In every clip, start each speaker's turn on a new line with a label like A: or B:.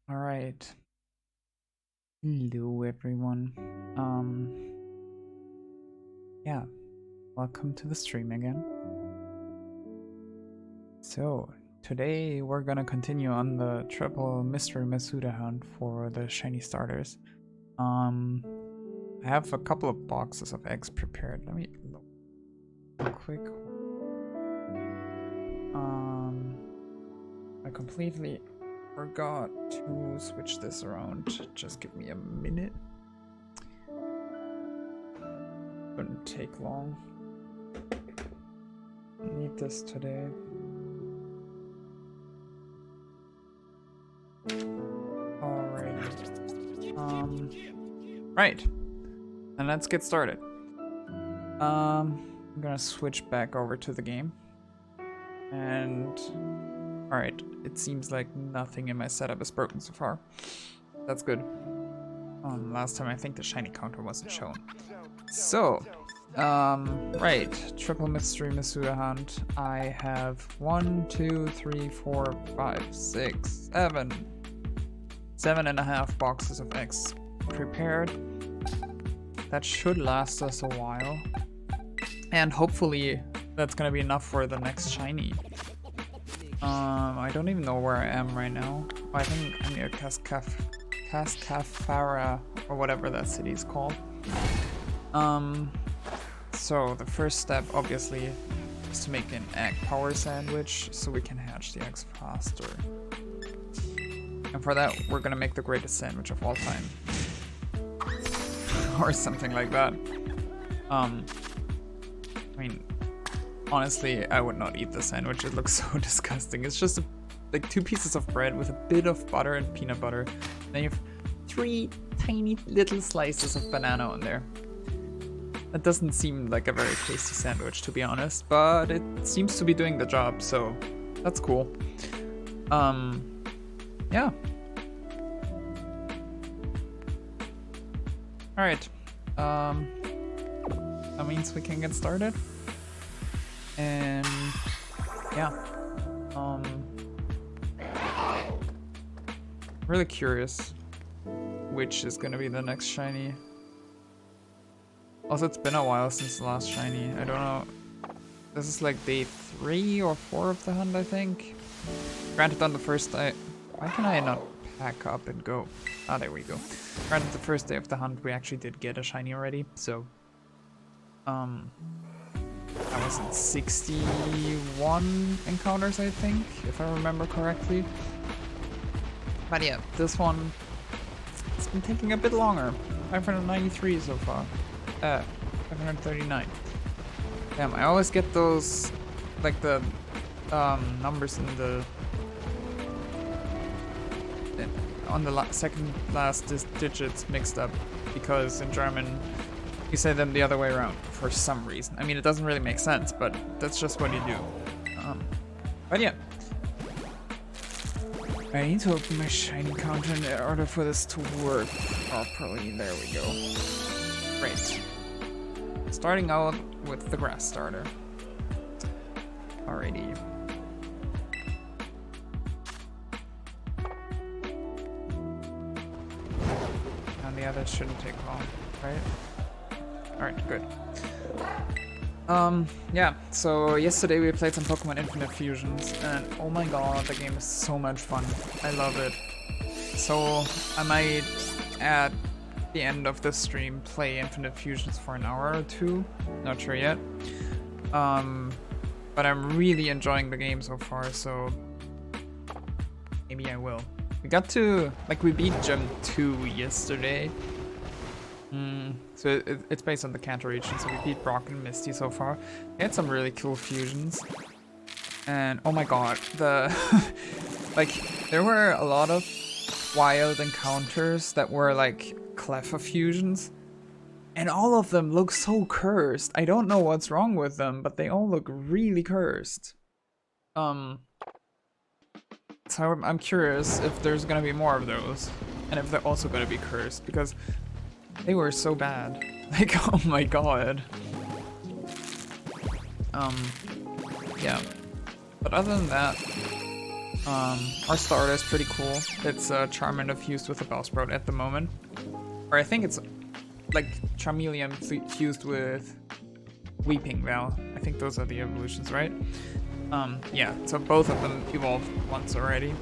A: All right. Hello, everyone. Yeah, welcome to the stream again. So, today we're gonna continue on the triple mystery Masuda hunt for the shiny starters. I have a couple of boxes of eggs prepared. Let me look real quick. I completely forgot to switch this around. Just give me a minute. Wouldn't take long. Need this today. Alright. Right. And let's get started. I'm gonna switch back over to the game. And alright, it seems like nothing in my setup is broken so far. That's good. Last time I think the shiny counter wasn't shown. So, right, triple mystery Masuda hunt. I have 1, 2, 3, 4, 5, 6, 7.5 boxes of eggs prepared. That should last us a while. And hopefully that's gonna be enough for the next shiny. I don't even know where I am right now. I think I'm near Cascafara, or whatever that city is called. So the first step, obviously, is to make an egg power sandwich so we can hatch the eggs faster. And for that, we're gonna make the greatest sandwich of all time. Or something like that. I mean, honestly, I would not eat the sandwich. It looks so disgusting. It's just like 2 pieces of bread with a bit of butter and peanut butter. Then you have 3 tiny little slices of banana on there. That doesn't seem like a very tasty sandwich, to be honest, but it seems to be doing the job, so that's cool. Yeah. Alright. That means we can get started. And yeah. Really curious which is gonna be the next shiny. Also, it's been a while since the last shiny. I don't know. This is like day 3 or 4 of the hunt, I think. Granted, on the first day... Why can I not pack up and go? Ah, there we go. Granted, the first day of the hunt, we actually did get a shiny already, so... I was at 61 encounters, I think, if I remember correctly. But yeah, this one... It's been taking a bit longer. 593 so far. 539. Damn, I always get those, like the numbers in the on the second last digits mixed up, because in German you say them the other way around for some reason. I mean, it doesn't really make sense, but that's just what you do. But yeah. I need to open my shiny counter in order for this to work properly. There we go. Great. Starting out with the grass starter. Alrighty. And the others shouldn't take long, right? Alright, good. Yeah, so yesterday we played some Pokemon Infinite Fusions, and oh my god, the game is so much fun. I love it. So I might at the end of the stream play Infinite Fusions for an hour or 2. Not sure yet. But I'm really enjoying the game so far, so maybe I will. We got to, like, we beat Gym 2 yesterday. So it's based on the Kanto region, so we beat Brock and Misty so far. They had some really cool fusions. And oh my god, like, there were a lot of wild encounters that were like Cleffa fusions. And all of them look so cursed. I don't know what's wrong with them, but they all look really cursed. So I'm curious if there's gonna be more of those. And if they're also gonna be cursed, because they were so bad. Like, oh my god. Yeah. But other than that, Our starter is pretty cool. It's Charmander fused with a Bellsprout at the moment. Or I think it's like Charmeleon fused with Weeping Val. I think those are the evolutions, right? Yeah, so both of them evolved once already.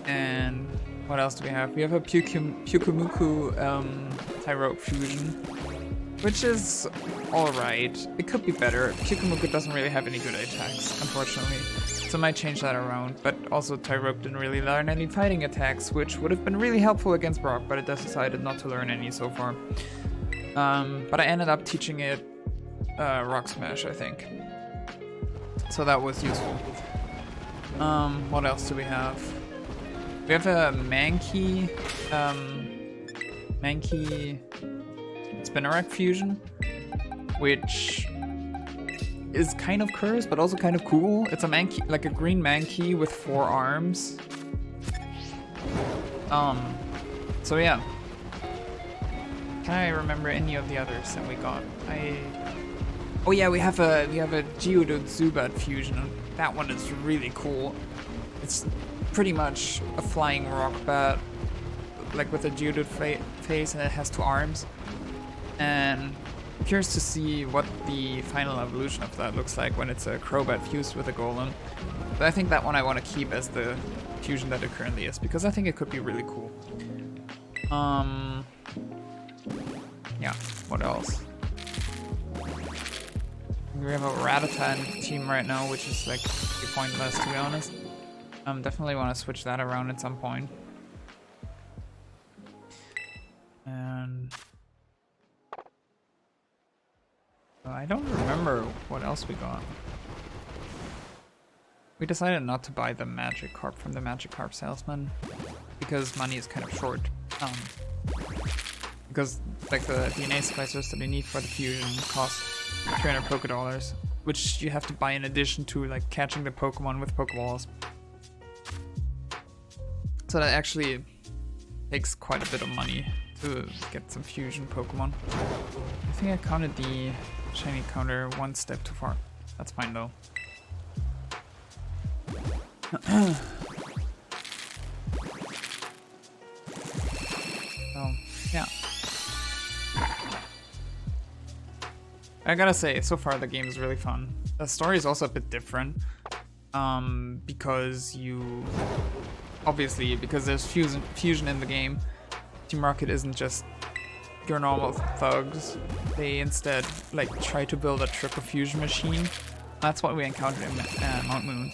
A: And what else do we have? We have a Pyukumuku Tyrogue fusion, which is alright. It could be better. Pyukumuku doesn't really have any good attacks, unfortunately. So I might change that around, but also Tyrogue didn't really learn any fighting attacks, which would have been really helpful against Brock, but it decided not to learn any so far. But I ended up teaching it Rock Smash, I think. So that was useful. What else do we have? We have a Mankey Spinnerack fusion, which is kind of cursed, but also kind of cool. It's a Mankey, like a green Mankey with 4 arms. So yeah. Can I remember any of the others that we got? Oh yeah, we have a Geodude Zubat fusion. That one is really cool. It's pretty much a flying rock bat, like with a Geodude face, and it has 2 arms. And I'm curious to see what the final evolution of that looks like when it's a Crobat fused with a Golem. But I think that one I want to keep as the fusion that it currently is, because I think it could be really cool. Yeah, what else? We have a Rattata in the team right now, which is like pretty pointless, to be honest. Definitely want to switch that around at some point. And I don't remember what else we got. We decided not to buy the Magikarp from the Magikarp salesman because money is kind of short. Because like the DNA splicers that we need for the fusion cost 300 Poké-Dollars, which you have to buy in addition to like catching the Pokemon with Pokeballs. So that actually takes quite a bit of money to get some fusion Pokemon. I think I counted the shiny counter 1 step too far. That's fine though. So, yeah. I gotta say, so far the game is really fun. The story is also a bit different. Because because there's fusion in the game, Team Rocket isn't just your normal thugs. They instead like try to build a triple fusion machine. That's what we encountered in Mount Moon.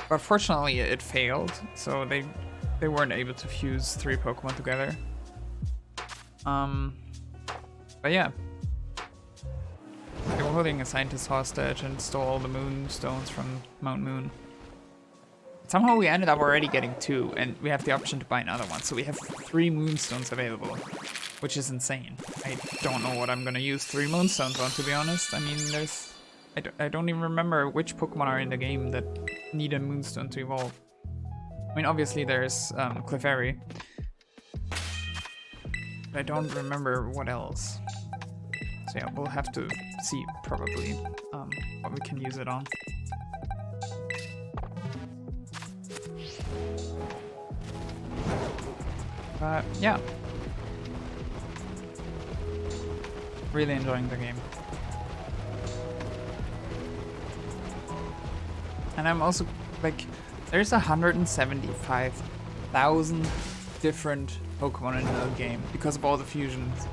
A: But fortunately it failed, so they weren't able to fuse 3 Pokemon together. But yeah. They were holding a scientist hostage and stole all the moonstones from Mount Moon. Somehow we ended up already getting 2, and we have the option to buy another one, so we have 3 moonstones available, which is insane. I don't know what I'm gonna use 3 moonstones on, to be honest. I mean, I don't even remember which Pokemon are in the game that need a moonstone to evolve. I mean, obviously there's Clefairy. But I don't remember what else. So yeah, we'll have to see, probably, what we can use it on. But yeah. Really enjoying the game. And I'm also, like, there's 175,000 different Pokemon in the game because of all the fusions.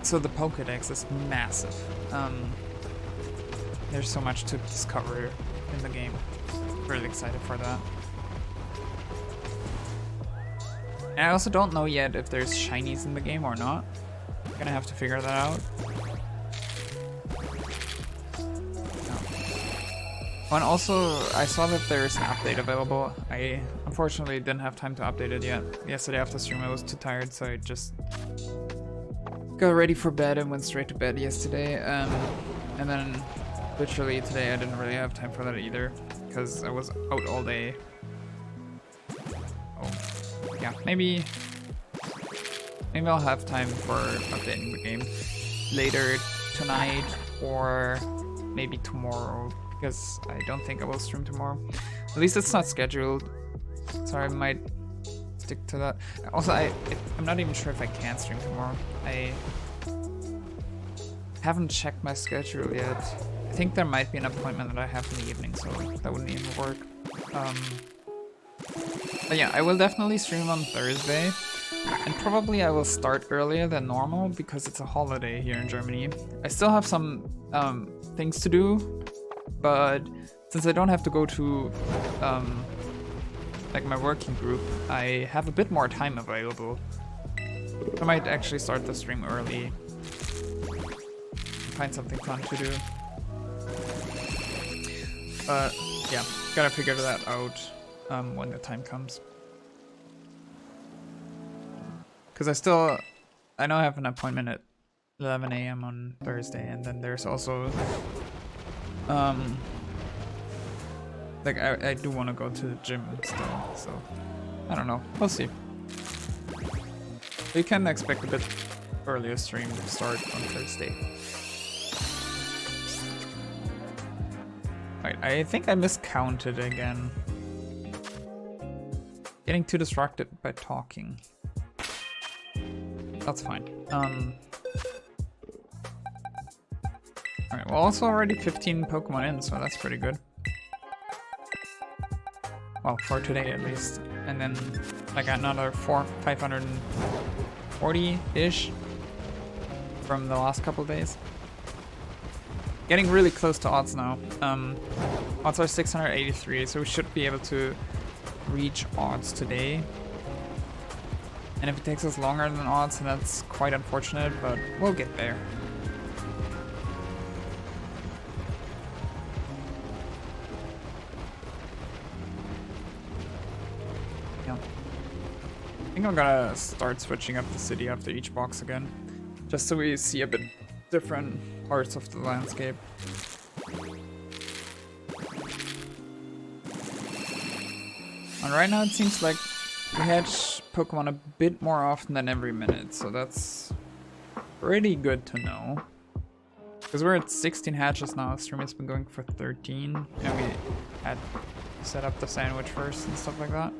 A: So the Pokédex is massive. There's so much to discover in the game. Really excited for that. And I also don't know yet if there's shinies in the game or not. I'm gonna have to figure that out. Oh, and also, I saw that there's an update available. I unfortunately didn't have time to update it yet. Yesterday after stream I was too tired, so I just got ready for bed and went straight to bed yesterday. And then literally today I didn't really have time for that either, because I was out all day. Oh, yeah, maybe I'll have time for updating the game later tonight or maybe tomorrow, because I don't think I will stream tomorrow. At least it's not scheduled, so I might stick to that. Also, I'm not even sure if I can stream tomorrow. I haven't checked my schedule yet. I think there might be an appointment that I have in the evening, so that wouldn't even work. But yeah, I will definitely stream on Thursday. And probably I will start earlier than normal because it's a holiday here in Germany. I still have some things to do, but since I don't have to go to like my working group, I have a bit more time available. I might actually start the stream early. Find something fun to do. But yeah, gotta figure that out when the time comes. Because I know I have an appointment at 11 AM on Thursday, and then there's also, like I do want to go to the gym still, so I don't know, we'll see. We can expect a bit earlier stream start on Thursday. Right, I think I miscounted again. Getting too distracted by talking. That's fine. Alright, well, also already 15 Pokemon in, so that's pretty good. Well, for today at least. And then like another 540-ish from the last couple days. Getting really close to odds now. Odds are 683, so we should be able to reach odds today. And if it takes us longer than odds, then that's quite unfortunate, but we'll get there. Yeah. I think I'm gonna start switching up the city after each box again, just so we see a bit different parts of the landscape. And right now it seems like we hatch Pokemon a bit more often than every minute, so that's pretty good to know. Because we're at 16 hatches now, stream has been going for 13, and we had to set up the sandwich first and stuff like that.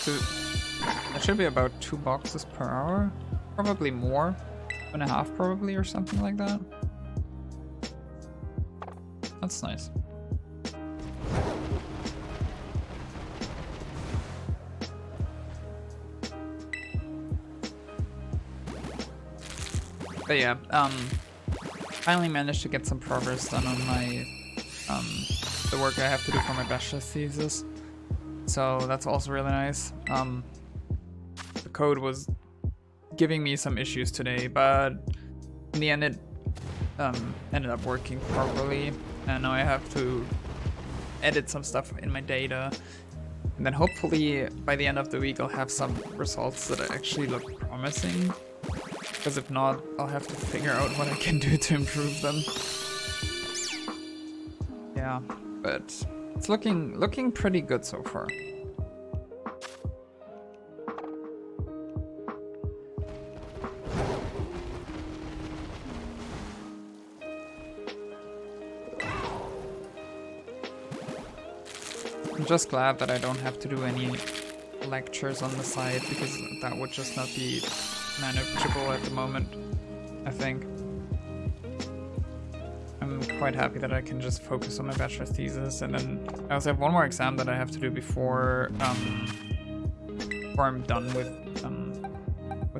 A: So that should be about 2 boxes per hour, probably more. 2.5 probably, or something like that. That's nice. But yeah, finally managed to get some progress done on my the work I have to do for my bachelor's thesis. So that's also really nice. The code was giving me some issues today, but in the end it ended up working properly, and now I have to edit some stuff in my data, and then hopefully by the end of the week I'll have some results that actually look promising, because if not, I'll have to figure out what I can do to improve them. Yeah, but it's looking pretty good so far. I'm just glad that I don't have to do any lectures on the side, because that would just not be manageable at the moment, I think. I'm quite happy that I can just focus on my bachelor's thesis, and then I also have one more exam that I have to do before I'm done with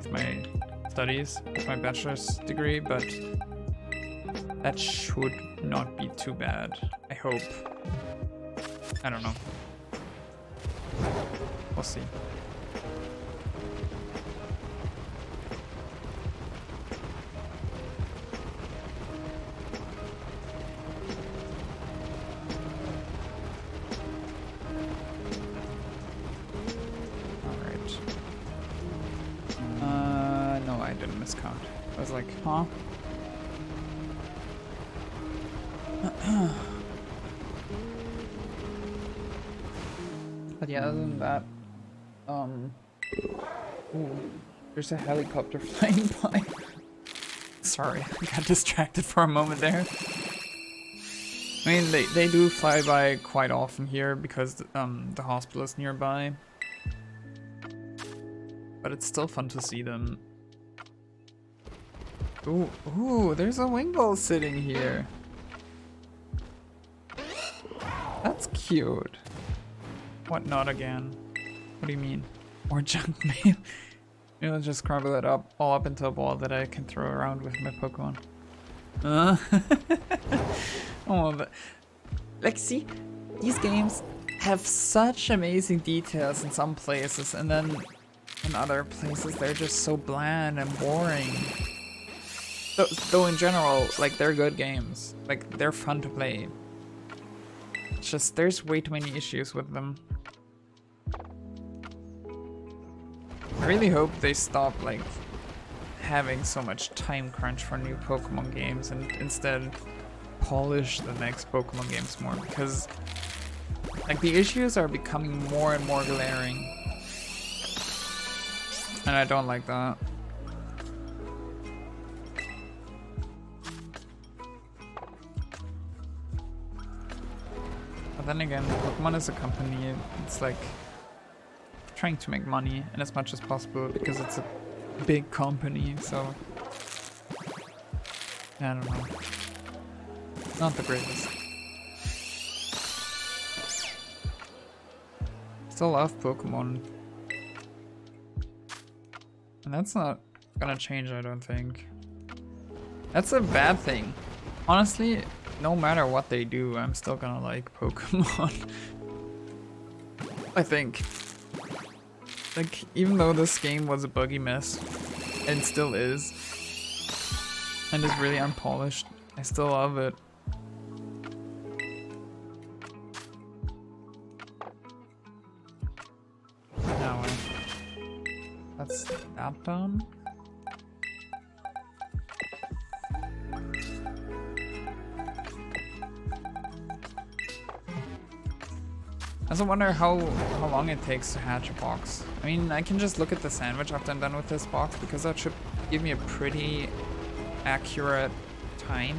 A: my studies, with my bachelor's degree, but that should not be too bad, I hope. I don't know. We'll see. Alright. No, I didn't miscount. I was like, huh? But yeah, other than that, Ooh, there's a helicopter flying by. Sorry, I got distracted for a moment there. I mean, they do fly by quite often here because the hospital is nearby. But it's still fun to see them. Ooh, there's a Wingull sitting here. That's cute. What, not again? What do you mean? More junk mail? You know, just crumble it up, all up into a ball that I can throw around with my Pokemon. Oh, but like, see, these games have such amazing details in some places, and then in other places they're just so bland and boring. Though in general, like, they're good games. Like, they're fun to play. It's just there's way too many issues with them. I really hope they stop, like, having so much time crunch for new Pokemon games and instead polish the next Pokemon games more, because like the issues are becoming more and more glaring, and I don't like that. But then again, Pokemon is a company. It's like trying to make money and as much as possible because it's a big company, so I don't know. Not the greatest. Still love Pokemon. And that's not gonna change, I don't think. That's a bad thing. Honestly, no matter what they do, I'm still gonna like Pokemon. I think. Like, even though this game was a buggy mess, and still is, and is really unpolished, I still love it. Now, that's that done. I also wonder how long it takes to hatch a box. I mean, I can just look at the sandwich after I'm done with this box, because that should give me a pretty accurate time.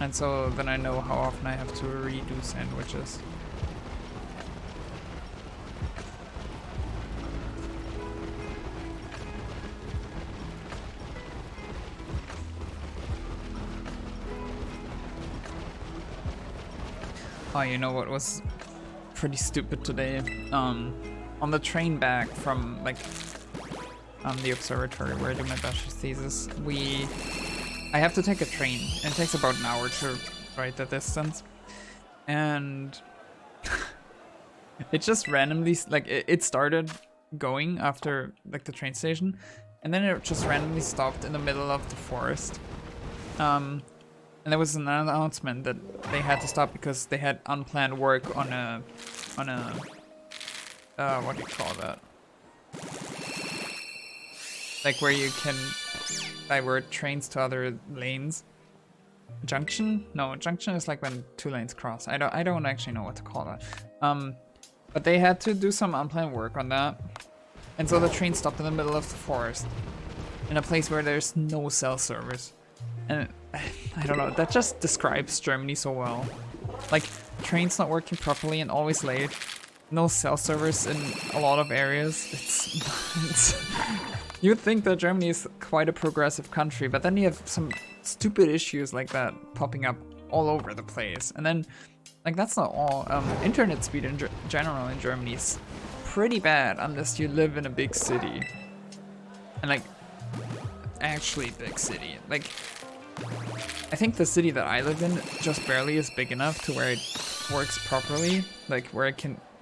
A: And so then I know how often I have to redo sandwiches. Oh, you know what was pretty stupid today? On the train back from, like, the observatory where I do my bachelor's thesis, I have to take a train, and it takes about an hour to ride the distance. And it just randomly, like, it started going after, like, the train station, and then it just randomly stopped in the middle of the forest. And there was an announcement that they had to stop because they had unplanned work on a what do you call that? Like where you can divert trains to other lanes. Junction? No, junction is like when two lanes cross. I don't actually know what to call that. But they had to do some unplanned work on that. And so the train stopped in the middle of the forest, in a place where there's no cell service. And I don't know, that just describes Germany so well. Like, trains not working properly and always late, no cell service in a lot of areas. It's you'd think that Germany is quite a progressive country, but then you have some stupid issues like that popping up all over the place. And then, like, that's not all. Internet speed in general in Germany is pretty bad unless you live in a big city. And, like, actually big city. Like, I think the city that I live in just barely is big enough to where it works properly, like where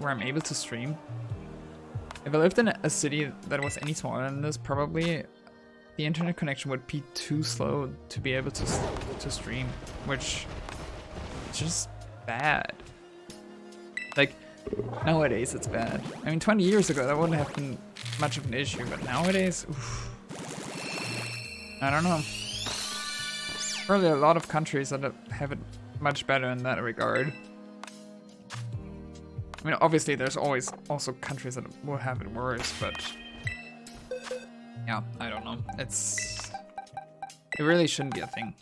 A: I'm able to stream. If I lived in a city that was any smaller than this, probably the internet connection would be too slow to be able to stream, which is just bad. Like, nowadays it's bad. I mean, 20 years ago that wouldn't have been much of an issue, but nowadays, oof, I don't know. Probably a lot of countries that have it much better in that regard. I I mean, obviously there's always also countries that will have it worse, but yeah, I don't know. It really shouldn't be a thing.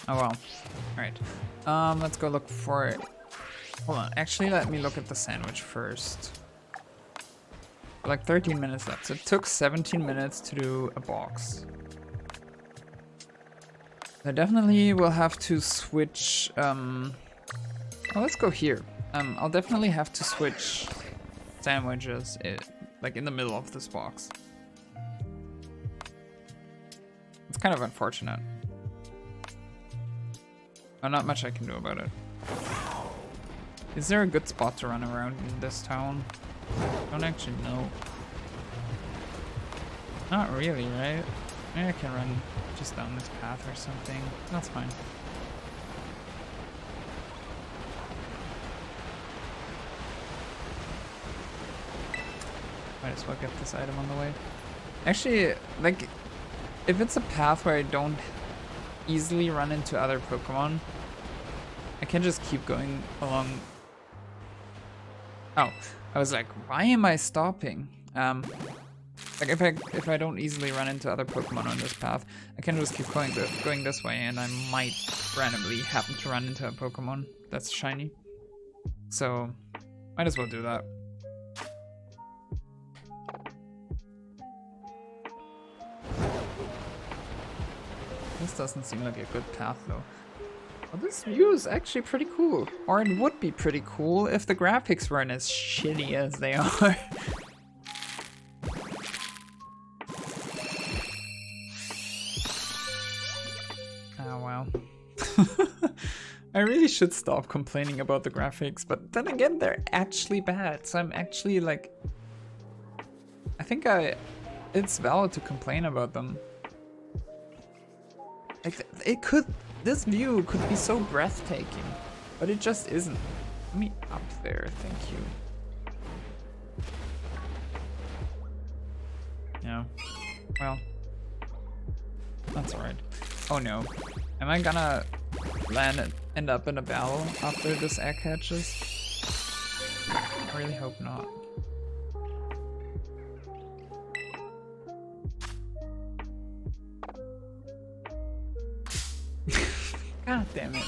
A: Oh well. Alright. Let's go look for it. Hold on. Actually, let me look at the sandwich first. Like 13 minutes left. So it took 17 minutes to do a box. I definitely will have to switch. Oh, let's go here. I'll definitely have to switch sandwiches, like in the middle of this box. It's kind of unfortunate. Oh, not much I can do about it. Is there a good spot to run around in this town? I don't actually know. Not really, right? Maybe I can run just down this path or something. That's fine. Might as well get this item on the way. Actually, like, if it's a path where I don't easily run into other Pokemon, I can just keep going along. Oh, I was like, why am I stopping? Like if I don't easily run into other Pokemon on this path, I can just keep going this way, and I might randomly happen to run into a Pokemon that's shiny. So, might as well do that. This doesn't seem like a good path though. Well, this view is actually pretty cool. Or it would be pretty cool if the graphics weren't as shitty as they are. Oh wow. I really should stop complaining about the graphics, but then again, they're actually bad. So I'm actually like, I think it's valid to complain about them. Like, this view could be so breathtaking, but it just isn't. Let me up there, thank you. Yeah, well, that's alright. Oh no, am I gonna end up in a battle after this egg hatches? I really hope not. God damn it.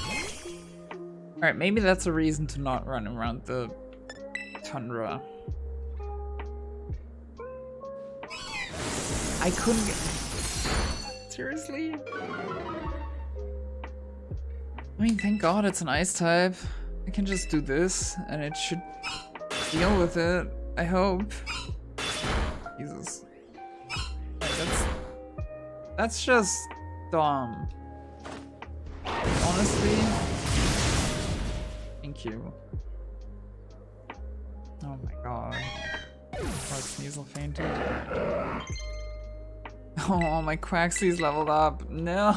A: Alright, maybe that's a reason to not run around the tundra. I couldn't get... Seriously? I mean, thank God it's an ice type. I can just do this and it should deal with it, I hope. Jesus. That's just dumb. Honestly, thank you. Oh my god. Poor Sneasel fainted. Oh, my Quaxly's leveled up. No.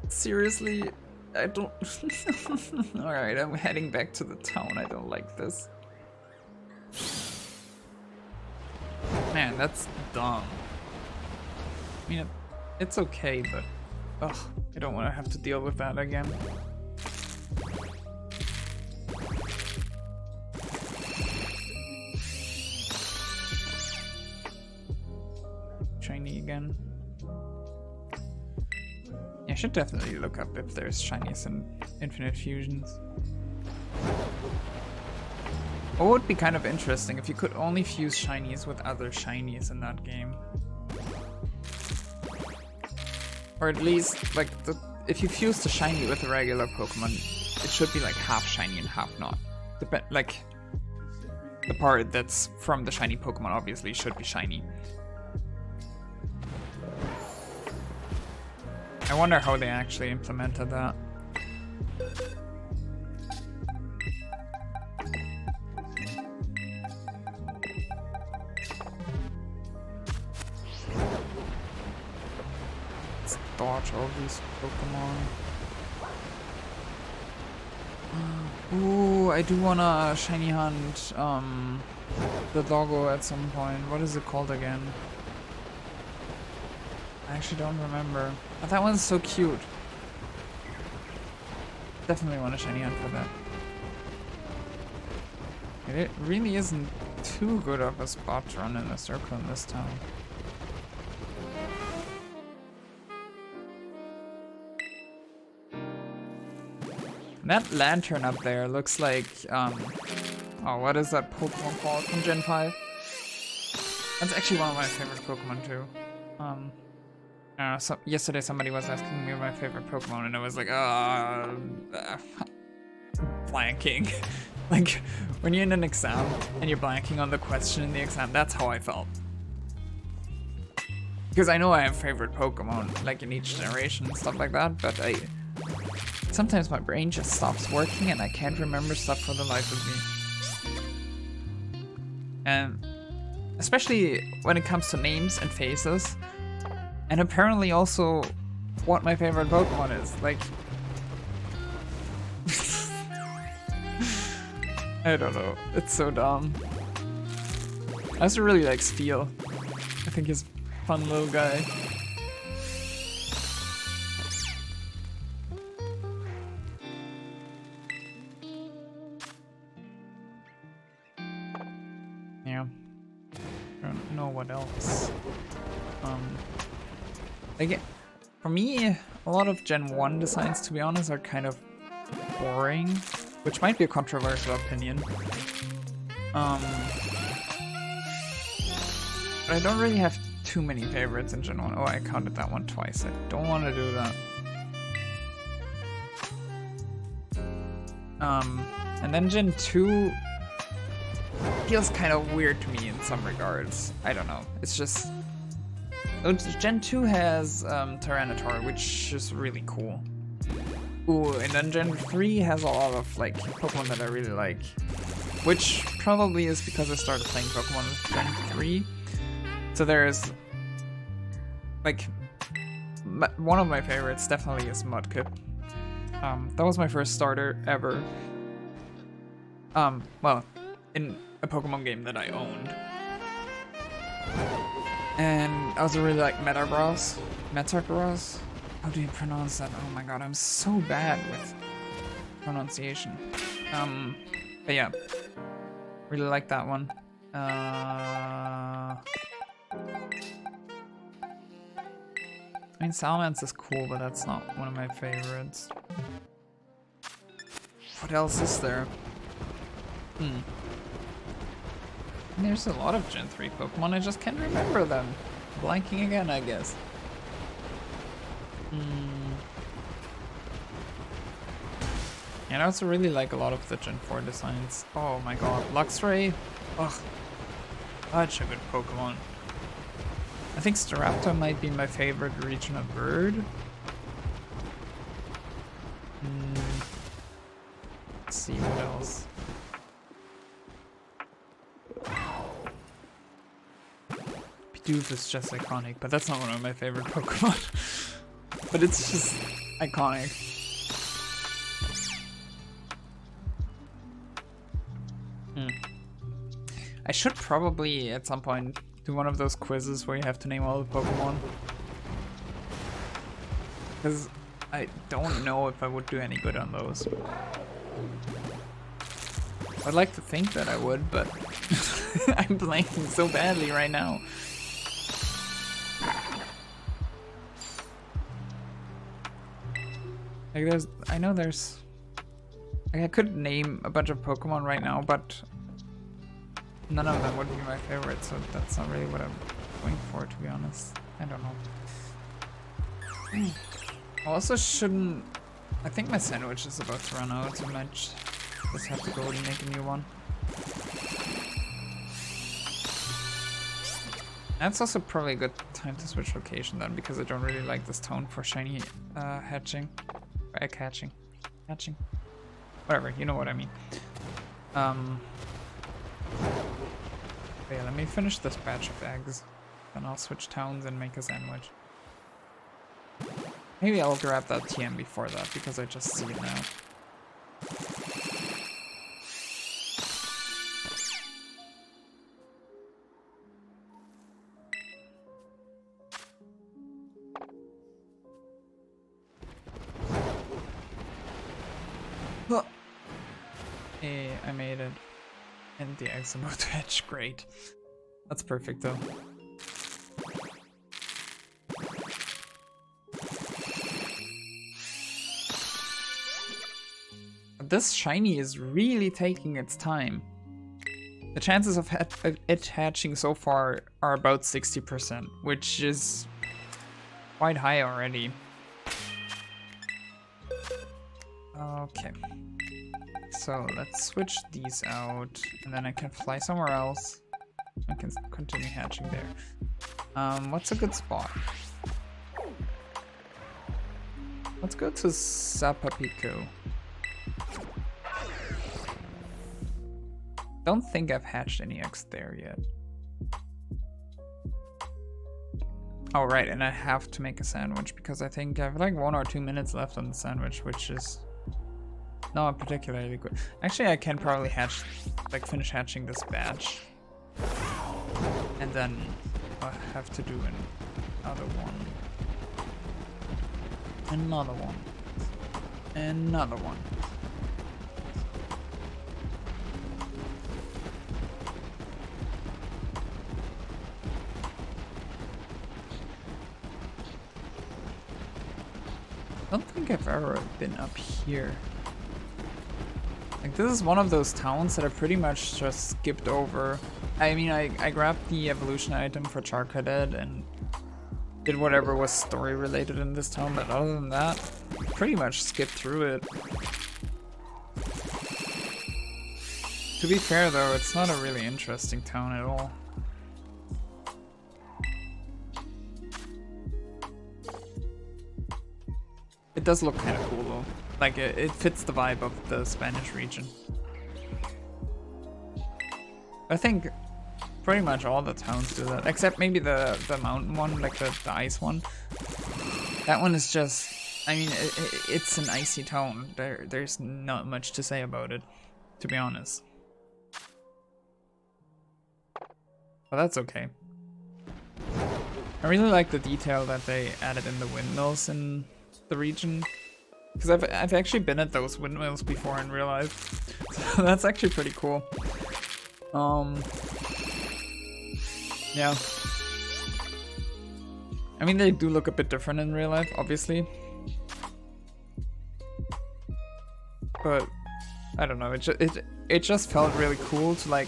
A: Seriously, I don't. Alright, I'm heading back to the town. I don't like this. Man, that's dumb. I mean, it's okay, but. Ugh, I don't want to have to deal with that again. Shiny again. Yeah, I should definitely look up if there's shinies and infinite fusions. What would be kind of interesting if you could only fuse shinies with other shinies in that game? Or at least, like, if you fuse the shiny with a regular Pokemon, it should be like half shiny and half not. Like, the part that's from the shiny Pokemon obviously should be shiny. I wonder how they actually implemented that. Dodge all these Pokemon. Ooh, I do wanna shiny hunt the doggo at some point. What is it called again? I actually don't remember. But that one's so cute. Definitely want a shiny hunt for that. It really isn't too good of a spot to run in a circle in this town. That lantern up there looks like, oh, what is that Pokemon called from Gen 5? That's actually one of my favorite Pokemon too. So yesterday somebody was asking me my favorite Pokemon and I was like, blanking. Like, when you're in an exam and you're blanking on the question in the exam, that's how I felt. Because I know I have favorite Pokemon, like in each generation and stuff like that, but sometimes my brain just stops working and I can't remember stuff for the life of me. And especially when it comes to names and faces, and apparently also what my favorite Pokemon is. Like, I don't know, it's so dumb. I also really like Steel. I think he's a fun little guy. Yeah. I don't know what else. Again, for me, a lot of Gen 1 designs, to be honest, are kind of boring, which might be a controversial opinion. But I don't really have too many favorites in Gen 1. Oh, I counted that one twice. I don't want to do that. And then Gen 2 feels kind of weird to me in some regards. I don't know. It's just... Gen 2 has Tyranitar, which is really cool. Ooh, and then Gen 3 has a lot of like Pokemon that I really like. Which probably is because I started playing Pokemon with Gen 3. So there's... like... one of my favorites definitely is Mudkip. That was my first starter ever. Well, in a Pokemon game that I owned. And I also really like Metagross. Metagross? How do you pronounce that? Oh my god, I'm so bad with pronunciation. But yeah. Really like that one. I mean, Salamence is cool, but that's not one of my favorites. What else is there? There's a lot of Gen 3 Pokemon, I just can't remember them. Blanking again, I guess. And I also really like a lot of the Gen 4 designs. Oh my god, Luxray! Ugh. Such a good Pokemon. I think Staraptor might be my favorite regional bird. Let's see what else. Bidoof is just iconic, but that's not one of my favorite Pokemon. But it's just iconic. I should probably at some point do one of those quizzes where you have to name all the Pokemon. Because I don't know if I would do any good on those. I'd like to think that I would, but I'm blanking so badly right now. Like I know there's, like I could name a bunch of Pokemon right now, but none of them would be my favorite, so that's not really what I'm going for, to be honest. I don't know. I also shouldn't, I think my sandwich is about to run out, so I might just have to go and make a new one. That's also probably a good time to switch location then, because I don't really like this tone for shiny hatching. Or egg hatching. Hatching. Whatever, you know what I mean. Yeah, let me finish this batch of eggs. Then I'll switch towns and make a sandwich. Maybe I'll grab that TM before that, because I just see it now. I made it. And the exit mode edge, great. That's perfect though. This shiny is really taking its time. The chances of it hatching so far are about 60%, which is quite high already. Okay. So let's switch these out, and then I can fly somewhere else. I can continue hatching there. What's a good spot? Let's go to Sapapico. Don't think I've hatched any eggs there yet. Oh right, and I have to make a sandwich because I think I have like 1 or 2 minutes left on the sandwich, which is not particularly good. Actually, I can probably hatch, like finish hatching this batch. And then I'll have to do another one. Another one. Another one. I don't think I've ever been up here. Like, this is one of those towns that I pretty much just skipped over. I mean, I grabbed the evolution item for Char Cadet and did whatever was story related in this town, but other than that, pretty much skipped through it. To be fair though, it's not a really interesting town at all. It does look kind of cool though. Like it fits the vibe of the Spanish region. I think pretty much all the towns do that, except maybe the mountain one, like the ice one. That one is just, I mean, it's an icy town. There's not much to say about it, to be honest. But that's okay. I really like the detail that they added in the windmills in the region, because I've actually been at those windmills before in real life, so that's actually pretty cool. Yeah. I mean, they do look a bit different in real life, obviously. But I don't know, it just felt really cool to like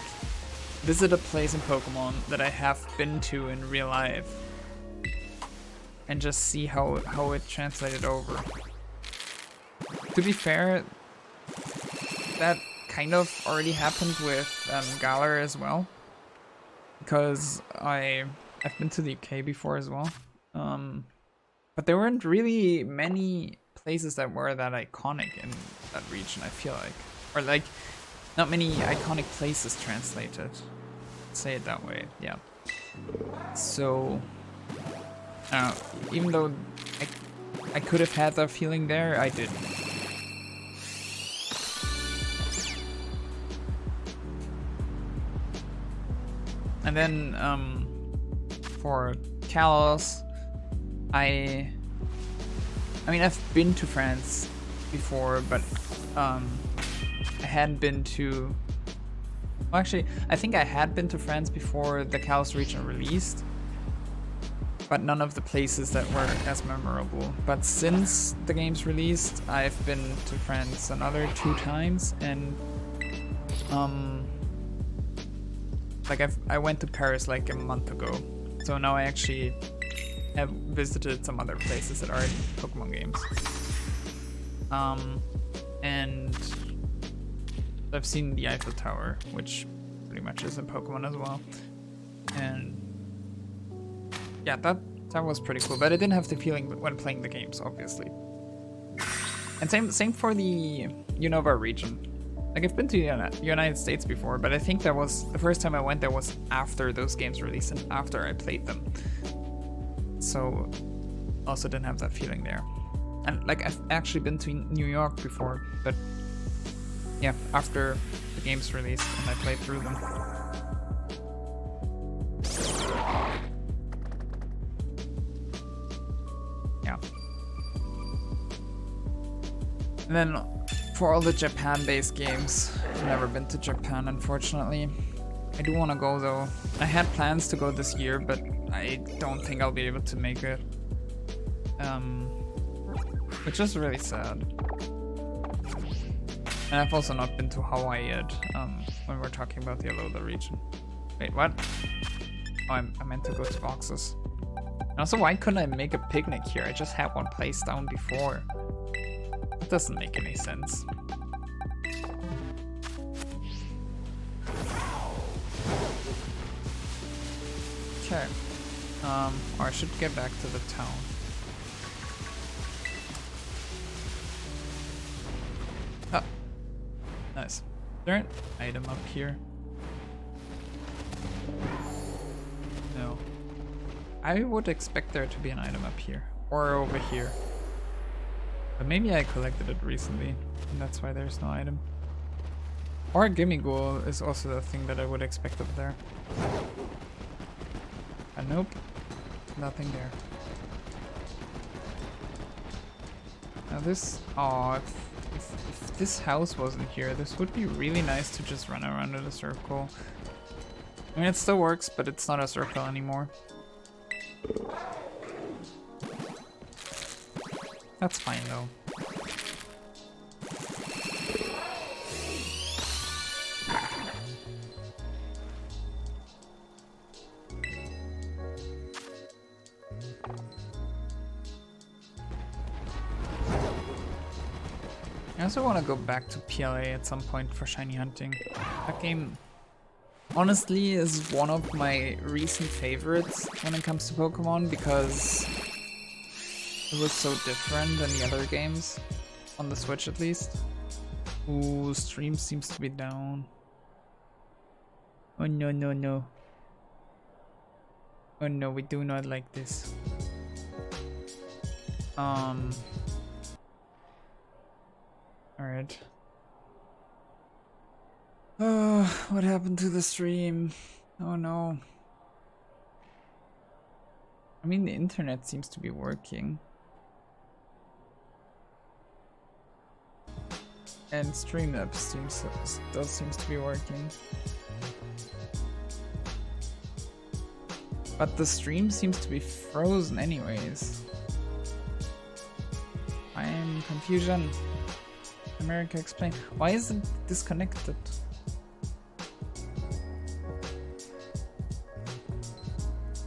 A: visit a place in Pokemon that I have been to in real life and just see how it translated over. To be fair, that kind of already happened with Galar as well, because I've been to the UK before as well, but there weren't really many places that were that iconic in that region, I feel like, or like not many iconic places translated, say it that way. Yeah, so even though I could have had that feeling there, I didn't. And then for Kalos, I mean, I've been to France before, but I hadn't been to, well, actually I think I had been to France before the Kalos region released, but none of the places that were as memorable. But since the game's released, I've been to France another 2 times, and like I went to Paris like a month ago, so now I actually have visited some other places that are in Pokemon games. And I've seen the Eiffel Tower, which pretty much is in Pokemon as well. And yeah, that was pretty cool, but I didn't have the feeling when playing the games, obviously. And same for the Unova region. Like, I've been to the United States before, but I think that was the first time I went there was after those games released and after I played them. So also didn't have that feeling there. And like, I've actually been to New York before, but yeah, after the games released and I played through them. Yeah. And then for all the Japan-based games. I've never been to Japan, unfortunately. I do want to go though. I had plans to go this year, but I don't think I'll be able to make it. Which is really sad. And I've also not been to Hawaii yet, when we're talking about the Alola region. Wait, what? Oh, I meant to go to boxes. And also, why couldn't I make a picnic here? I just had one placed down before. That doesn't make any sense. Okay. Or I should get back to the town. Oh. Nice. Is there an item up here? No. I would expect there to be an item up here. Or over here. But maybe I collected it recently, and that's why there's no item. Or Gimme Ghoul is also the thing that I would expect up there. Nope. Nothing there. Now this... Aw, if this house wasn't here, this would be really nice to just run around in a circle. I mean, it still works, but it's not a circle anymore. That's fine though. I also want to go back to PLA at some point for shiny hunting. That game honestly is one of my recent favorites when it comes to Pokemon because it was so different than the other games, on the Switch at least. Ooh, stream seems to be down. Oh no, no, no. Oh no, we do not like this. Alright. Oh, what happened to the stream? Oh no. I mean, the internet seems to be working. And Streamlabs still seems to be working. But the stream seems to be frozen anyways. I'm confusion. America, explain. Why is it disconnected?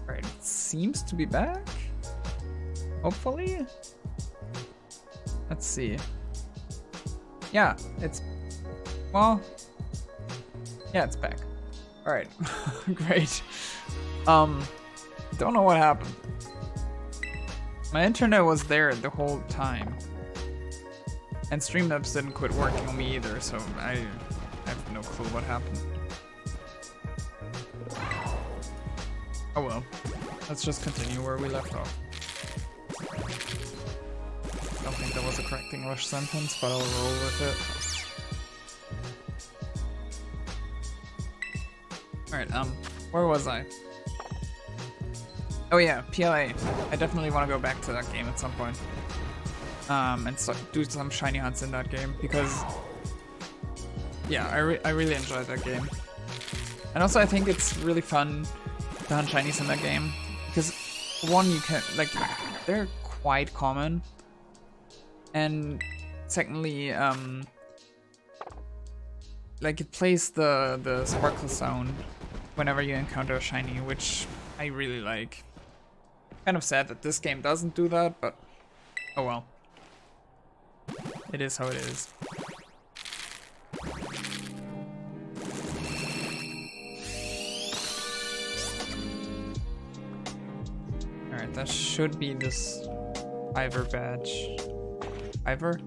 A: Alright, it seems to be back. Hopefully. Let's see. Yeah, it's... Well... Yeah, it's back. Alright. Great. Don't know what happened. My internet was there the whole time. And Streamlabs didn't quit working on me either, so I have no clue what happened. Oh well. Let's just continue where we left off. I don't think that was a correct English sentence, but I'll roll with it. Alright, where was I? Oh yeah, PLA. I definitely want to go back to that game at some point. And so do some shiny hunts in that game, because yeah, I really enjoyed that game. And also I think it's really fun to hunt shinies in that game, because one, you can, like, they're quite common, and secondly, like, it plays the sparkle sound whenever you encounter a shiny, which I really like. Kind of sad that this game doesn't do that, but oh well. It is how it is. Alright, that should be this Fiver badge. Fiver?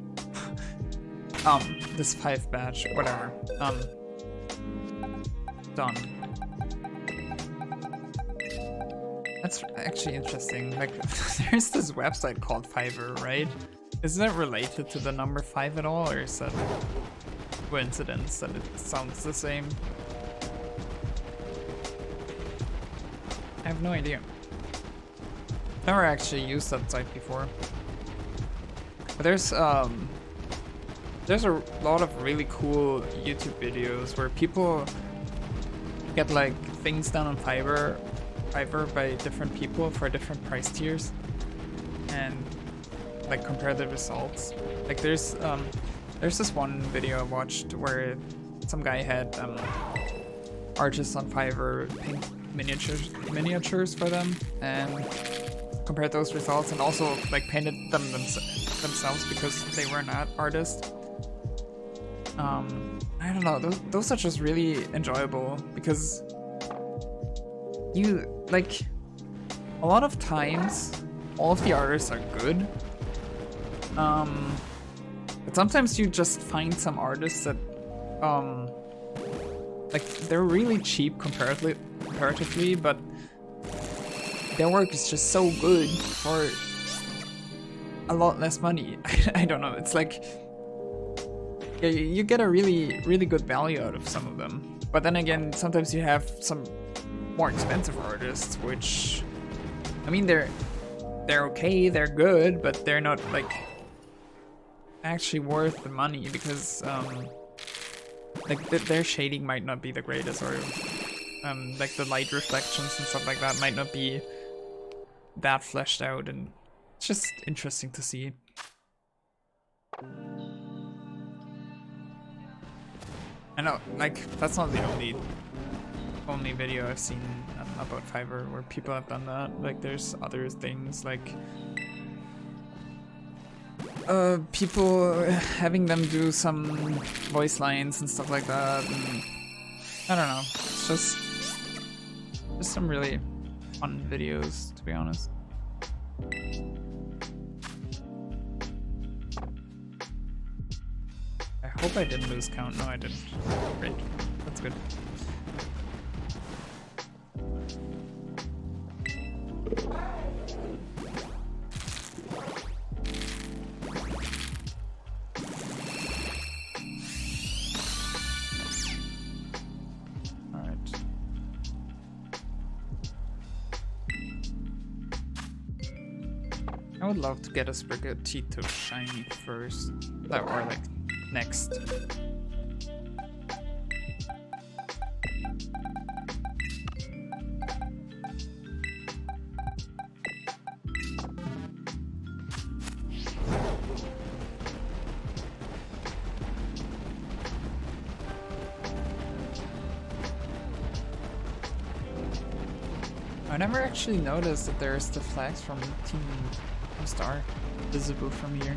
A: This 5 badge, whatever. Done. That's actually interesting. Like, there's this website called Fiverr, right? Is that related to the number 5 at all, or is that coincidence that it sounds the same? I have no idea. Never actually used that site before. But there's there's a lot of really cool YouTube videos where people get like things done on Fiverr by different people for different price tiers, and like compare the results. Like there's this one video I watched where some guy had artists on Fiverr paint miniatures for them and compared those results, and also like painted them themselves because they were not artists. I don't know, those are just really enjoyable because you like a lot of times all of the artists are good, but sometimes you just find some artists that like they're really cheap comparatively, but their work is just so good for a lot less money. I don't know, it's like you get a really good value out of some of them. But then again, sometimes you have some more expensive artists, which, I mean, they're okay, they're good, but they're not like actually worth the money because like their shading might not be the greatest, or like the light reflections and stuff like that might not be that fleshed out, and it's just interesting to see. I know, like, that's not the only video I've seen about Fiverr where people have done that. Like, there's other things, like people having them do some voice lines and stuff like that, and I don't know, it's just some really fun videos, to be honest. I hope I didn't lose count. No, I didn't. Great. That's good. Alright. I would love to get a Sprigatito shiny first. Or like next. I never actually noticed that there's the flags from Team Star visible from here.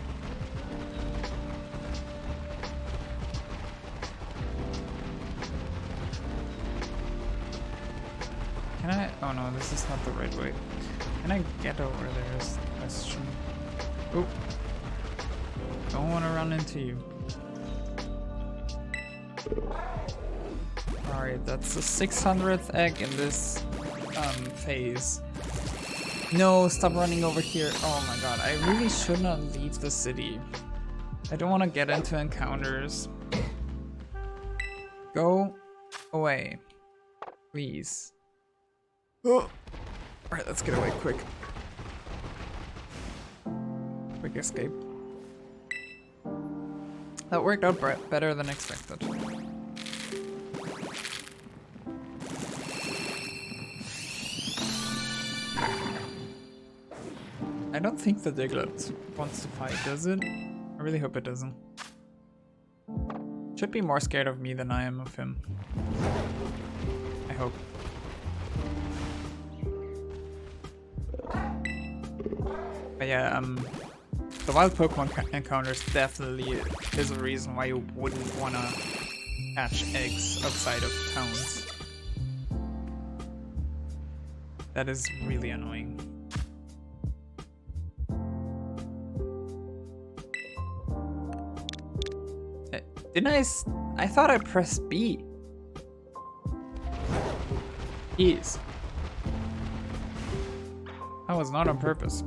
A: Can I? Oh no, this is not the right way. Can I get over there is the question. Oh. Don't want to run into you. Alright, that's the 600th egg in this phase. No, stop running over here. Oh my god, I really should not leave the city. I don't want to get into encounters. Go away. Please. Oh. Alright, let's get away quick. Quick escape. That worked out better than expected. I don't think the Diglett wants to fight, does it? I really hope it doesn't. Should be more scared of me than I am of him. I hope. But yeah, the wild Pokemon encounters definitely is a reason why you wouldn't want to hatch eggs outside of towns. That is really annoying. Didn't I thought I pressed B. Jeez. That was not on purpose.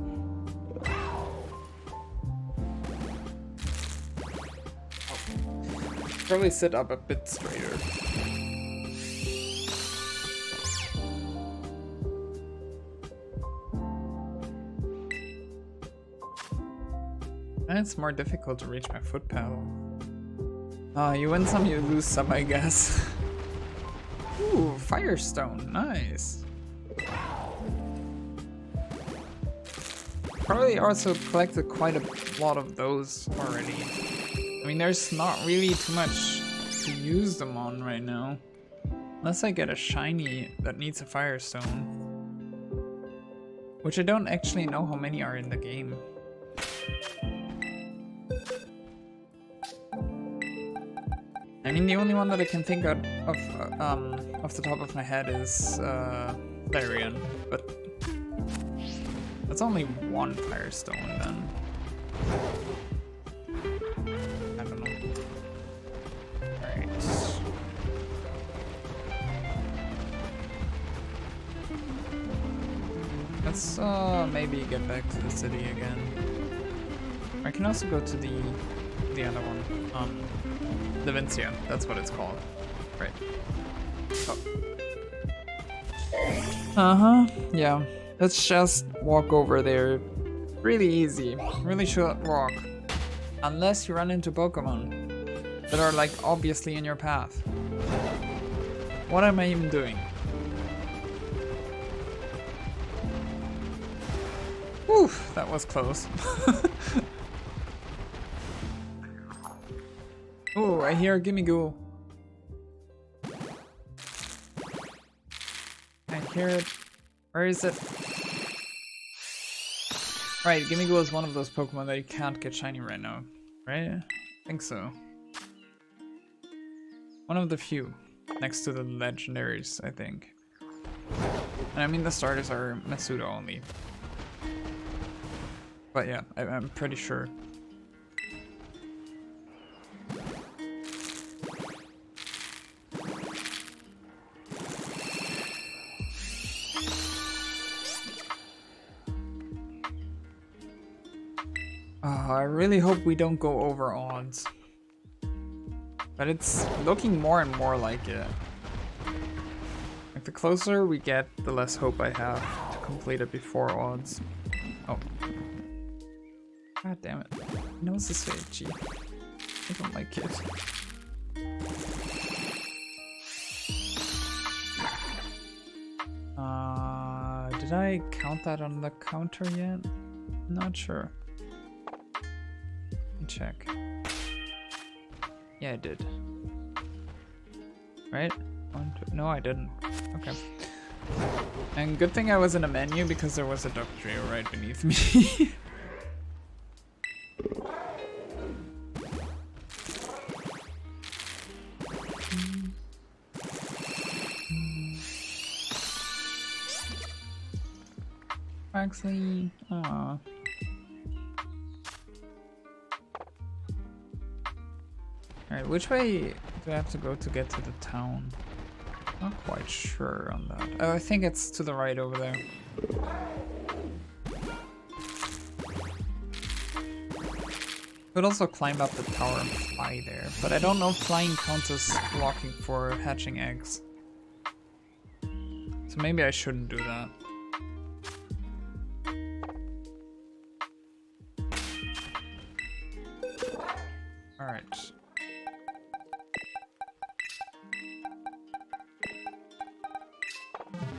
A: Probably sit up a bit straighter. And it's more difficult to reach my foot pedal. You win some, you lose some, I guess. Ooh, Firestone, nice. Probably also collected quite a lot of those already. I mean, there's not really too much to use them on right now. Unless I get a shiny that needs a Firestone. Which I don't actually know how many are in the game. I mean, the only one that I can think of off the top of my head is Larian, but that's only one Firestone then. I don't know. Alright. Let's maybe get back to the city again. I can also go to the other one. Levincia, that's what it's called. Right. Oh. Yeah. Let's just walk over there. Really easy. Really short walk. Unless you run into Pokemon that are like obviously in your path. What am I even doing? Whew, that was close. Oh, I hear Gimmighoul. I hear it. Where is it? Right, Gimmighoul is one of those Pokemon that you can't get shiny right now, right? I think so. One of the few, next to the legendaries, I think. And I mean, the starters are Masuda only. But yeah, I'm pretty sure. I really hope we don't go over odds. But it's looking more and more like it. Like the closer we get, the less hope I have to complete it before odds. Oh. God damn it. My nose is so itchy. I don't like it. Did I count that on the counter yet? Not sure. Check. Yeah, I did. Right? No, I didn't. Okay. And good thing I was in a menu because there was a Dugtrio right beneath me. Actually, aww. Alright, which way do I have to go to get to the town? Not quite sure on that. Oh, I think it's to the right over there. Could also climb up the tower and fly there, but I don't know if flying counts as blocking for hatching eggs. So maybe I shouldn't do that. Alright.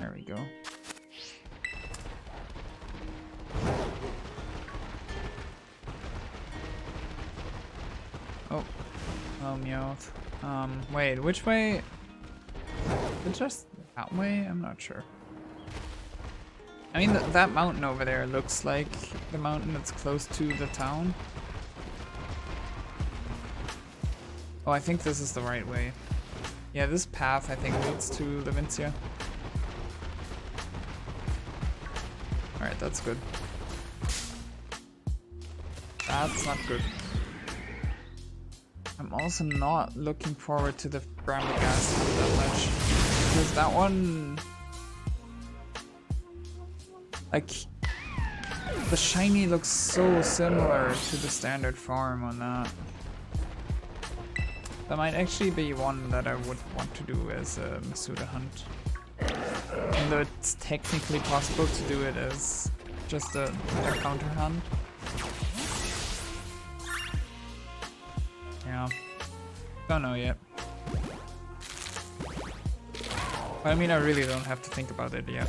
A: There we go. Oh. Oh, Meowth. Wait, which way? It's just that way? I'm not sure. I mean, that mountain over there looks like the mountain that's close to the town. Oh, I think this is the right way. Yeah, this path I think leads to Levincia. Alright, that's good. That's not good. I'm also not looking forward to the Brambleghast that much. Because that one... like... the shiny looks so similar to the standard form on that. That might actually be one that I would want to do as a Masuda hunt. Even though it's technically possible to do it as just a counter hunt. Yeah. Don't know yet. I mean, I really don't have to think about it yet.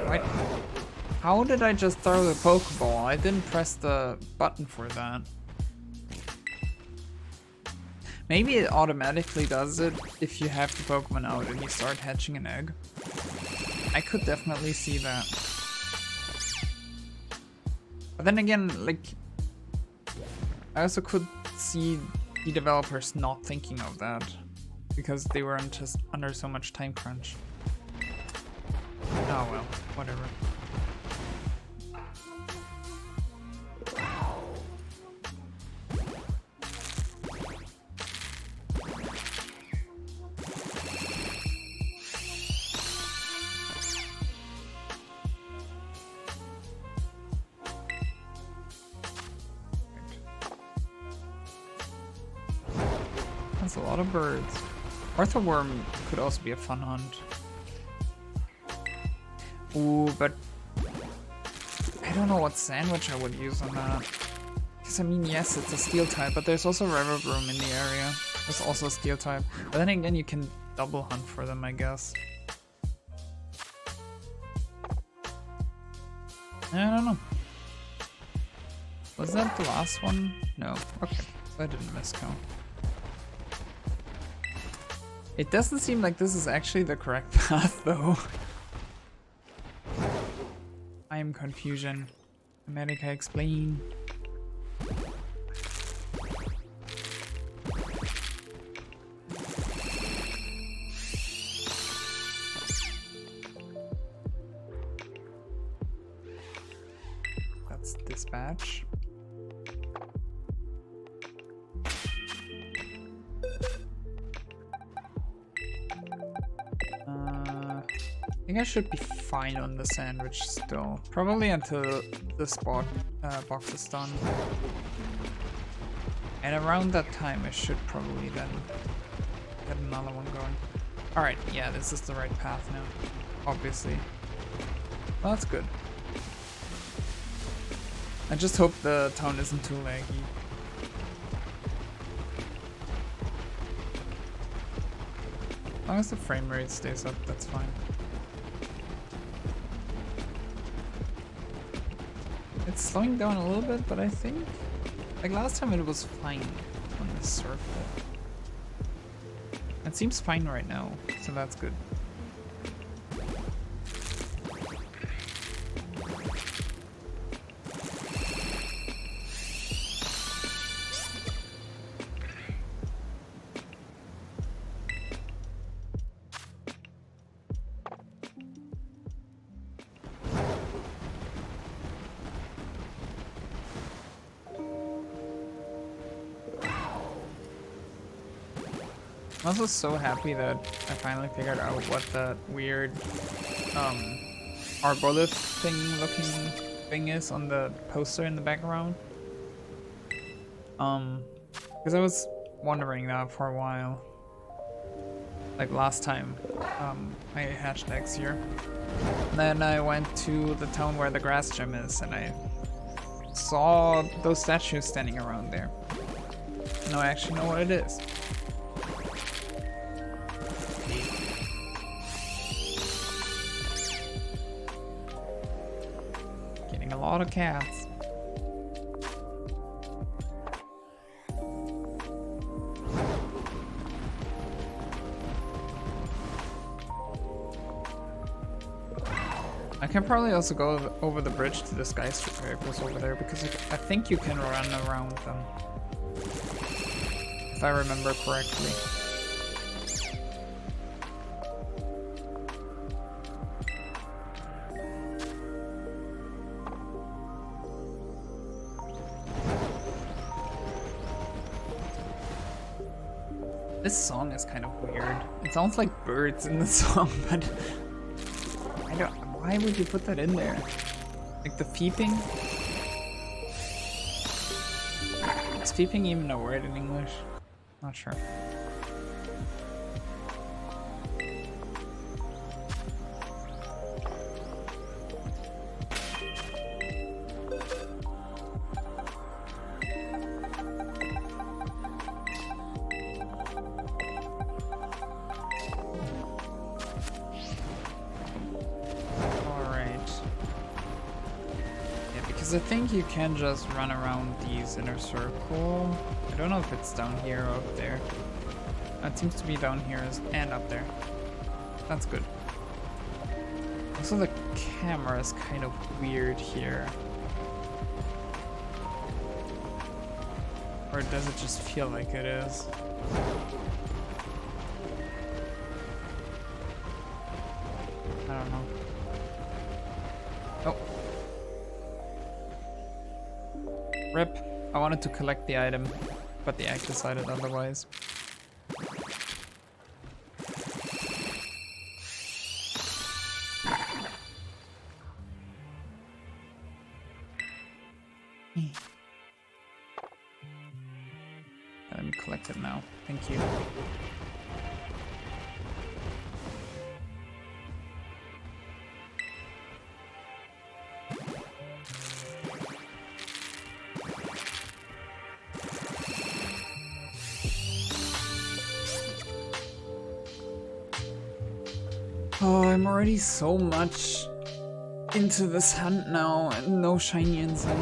A: What? How did I just throw the Pokeball? I didn't press the button for that. Maybe it automatically does it if you have the Pokemon out and you start hatching an egg. I could definitely see that. But then again, like, I also could see the developers not thinking of that because they were just under so much time crunch. Oh well, whatever. That's a lot of birds. Orthoworm could also be a fun hunt. Ooh, but I don't know what sandwich I would use on that. Because I mean, yes, it's a steel type, but there's also Revavroom in the area. That's also a steel type. But then again, you can double hunt for them, I guess. I don't know. Was that the last one? No. Okay, so I didn't miscount. It doesn't seem like this is actually the correct path, though. I am confusion. America, explain. That's dispatch. I think I should be fine on the sandwich still. Probably until the spot box is done. And around that time I should probably then get another one going. Alright, yeah, this is the right path now. Obviously. Well, that's good. I just hope the town isn't too laggy. As long as the frame rate stays up, that's fine. It's slowing down a little bit, but I think, like last time it was fine on this circle. It seems fine right now, so that's good. I'm also so happy that I finally figured out what that weird arboleth thing looking thing is on the poster in the background. Because I was wondering that for a while. Like last time I hatched eggs here. And then I went to the town where the grass gym is and I saw those statues standing around there. Now I actually know what it is. A lot of cats. I can probably also go over the bridge to the skyscrapers over there because I think you can run around them. If I remember correctly. This song is kind of weird. It sounds like birds in the song, but I don't. Why would you put that in there? Like the peeping? Is peeping even a word in English? Not sure. Because I think you can just run around these in a circle. I don't know if it's down here or up there. It seems to be down here and up there. That's good. Also, the camera is kind of weird here. Or does it just feel like it is? I don't know. Oh. Rip. I wanted to collect the item, but the egg decided otherwise. Let me collect it now. Thank you. Oh, I'm already so much into this hunt now and no shiny inside.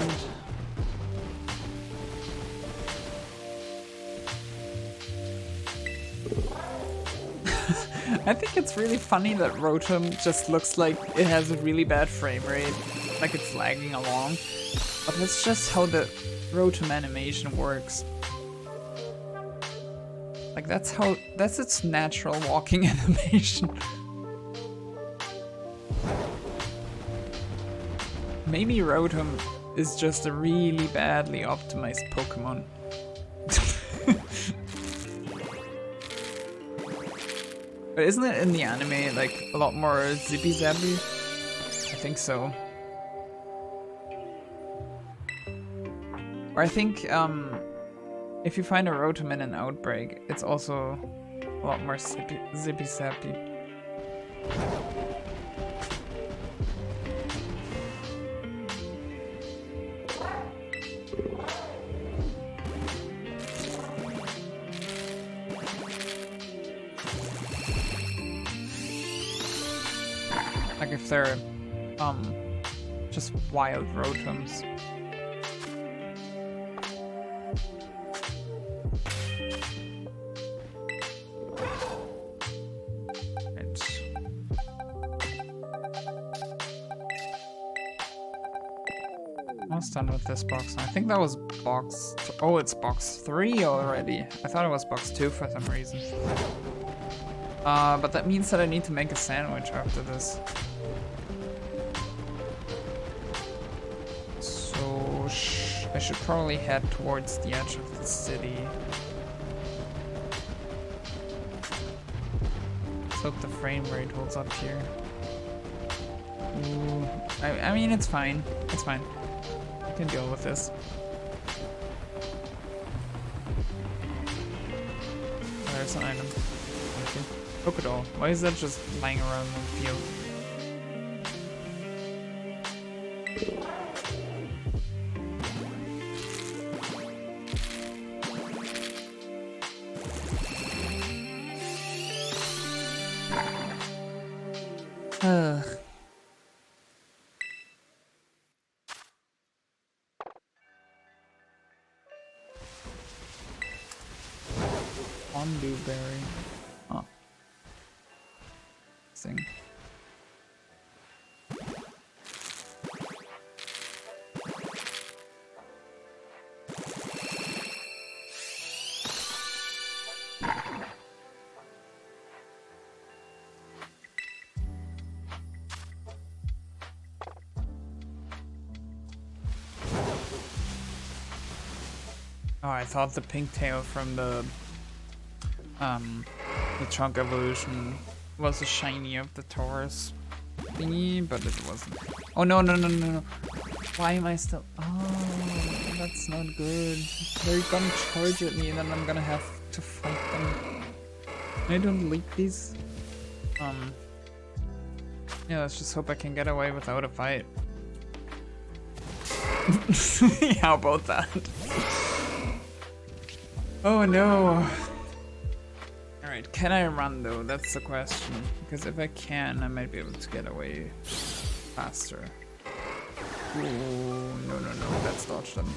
A: I think it's really funny that Rotom just looks like it has a really bad frame rate, like it's lagging along. But that's just how the Rotom animation works. Like that's its natural walking animation. Maybe Rotom is just a really badly optimized Pokemon. But isn't it in the anime like a lot more zippy zappy? I think so. Or I think if you find a Rotom in an outbreak, it's also a lot more zippy zappy. Like if they're just wild Rotoms. Almost done with this box. I think that was box. Oh, it's box 3 already. I thought it was box 2 for some reason. But that means that I need to make a sandwich after this. So I should probably head towards the edge of the city. Let's hope the frame rate holds up here. Ooh, I mean, it's fine. It's fine. I can deal with this. Oh, there's an item. Thank you. Crocodile. Why is that just lying around in the field? Ugh. Fondue berry. Oh. Thing. Oh, I thought the pink tail from the trunk evolution was a shiny of the Taurus thingy, but it wasn't. Oh no. Why am I still? Oh, that's not good. They're gonna charge at me and then I'm gonna have to fight them. I don't like these. Yeah, let's just hope I can get away without a fight. How about that? Oh no. Alright, can I run though? That's the question. Because if I can, I might be able to get away faster. Ooh, no, no, no, that's dodged them.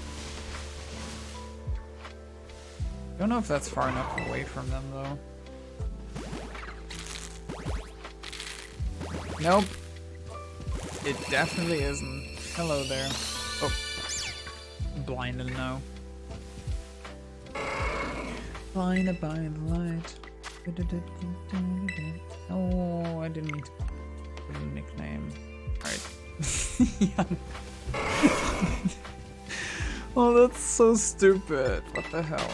A: Don't know if that's far enough away from them though. Nope. It definitely isn't. Hello there. Oh. Blinded now. Blinded by the light. Oh, I didn't put a nickname. Alright. Oh, that's so stupid. What the hell?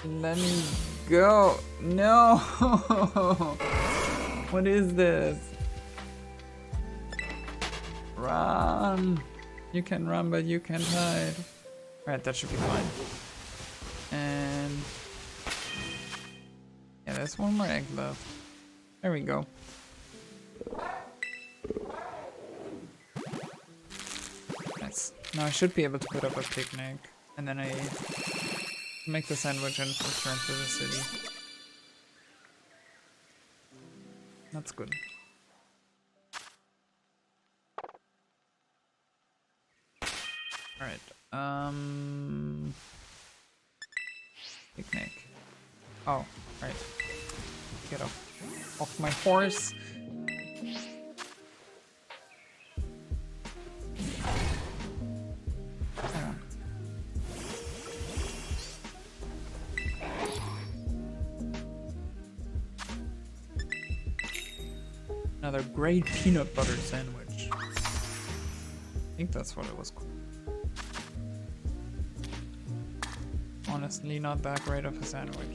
A: Let me go. No. What is this? Run. You can run, but you can't hide. Alright, that should be fine. And yeah, there's one more egg left. There we go. Nice. Now I should be able to put up a picnic, and then I make the sandwich and return to the city. That's good. Alright, picnic. Oh, right. Get off my horse. Another great peanut butter sandwich. I think that's what it was called. Honestly, not that great of a sandwich.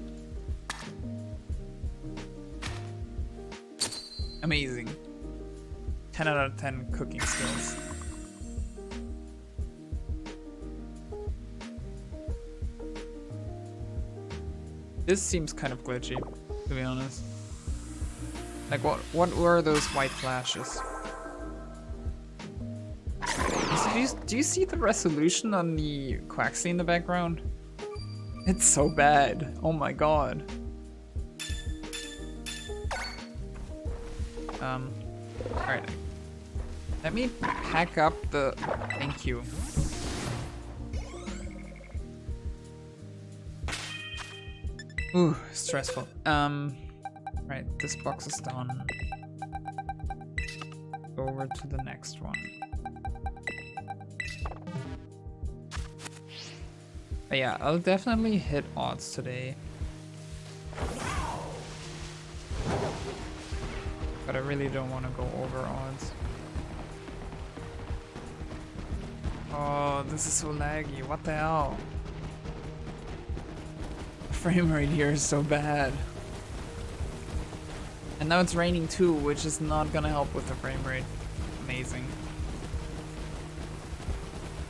A: Amazing. 10 out of 10 cooking skills. This seems kind of glitchy, to be honest. Like, what were those white flashes? Do you see the resolution on the Quaxley in the background? It's so bad. Oh my god. Alright. Let me pack up the... Thank you. Ooh, stressful. Right, this box is done. Go over to the next one. But yeah, I'll definitely hit odds today. But I really don't want to go over odds. Oh, this is so laggy. What the hell? The frame rate here is so bad. And now it's raining too, which is not gonna help with the frame rate. Amazing.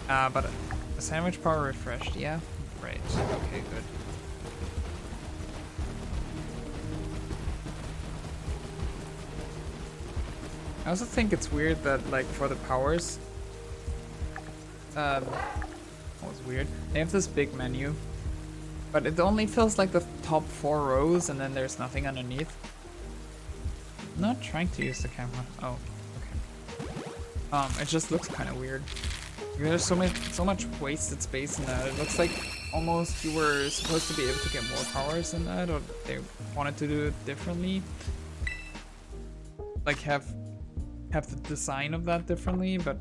A: But the sandwich power refreshed, yeah? Right, okay, good. I also think it's weird that, like, for the powers, that was weird. They have this big menu, but it only fills like the top 4 rows and then there's nothing underneath. I'm not trying to use the camera. Oh, okay. It just looks kind of weird. There's so much wasted space in that. It looks like almost you were supposed to be able to get more powers in that, or they wanted to do it differently. Like have the design of that differently, but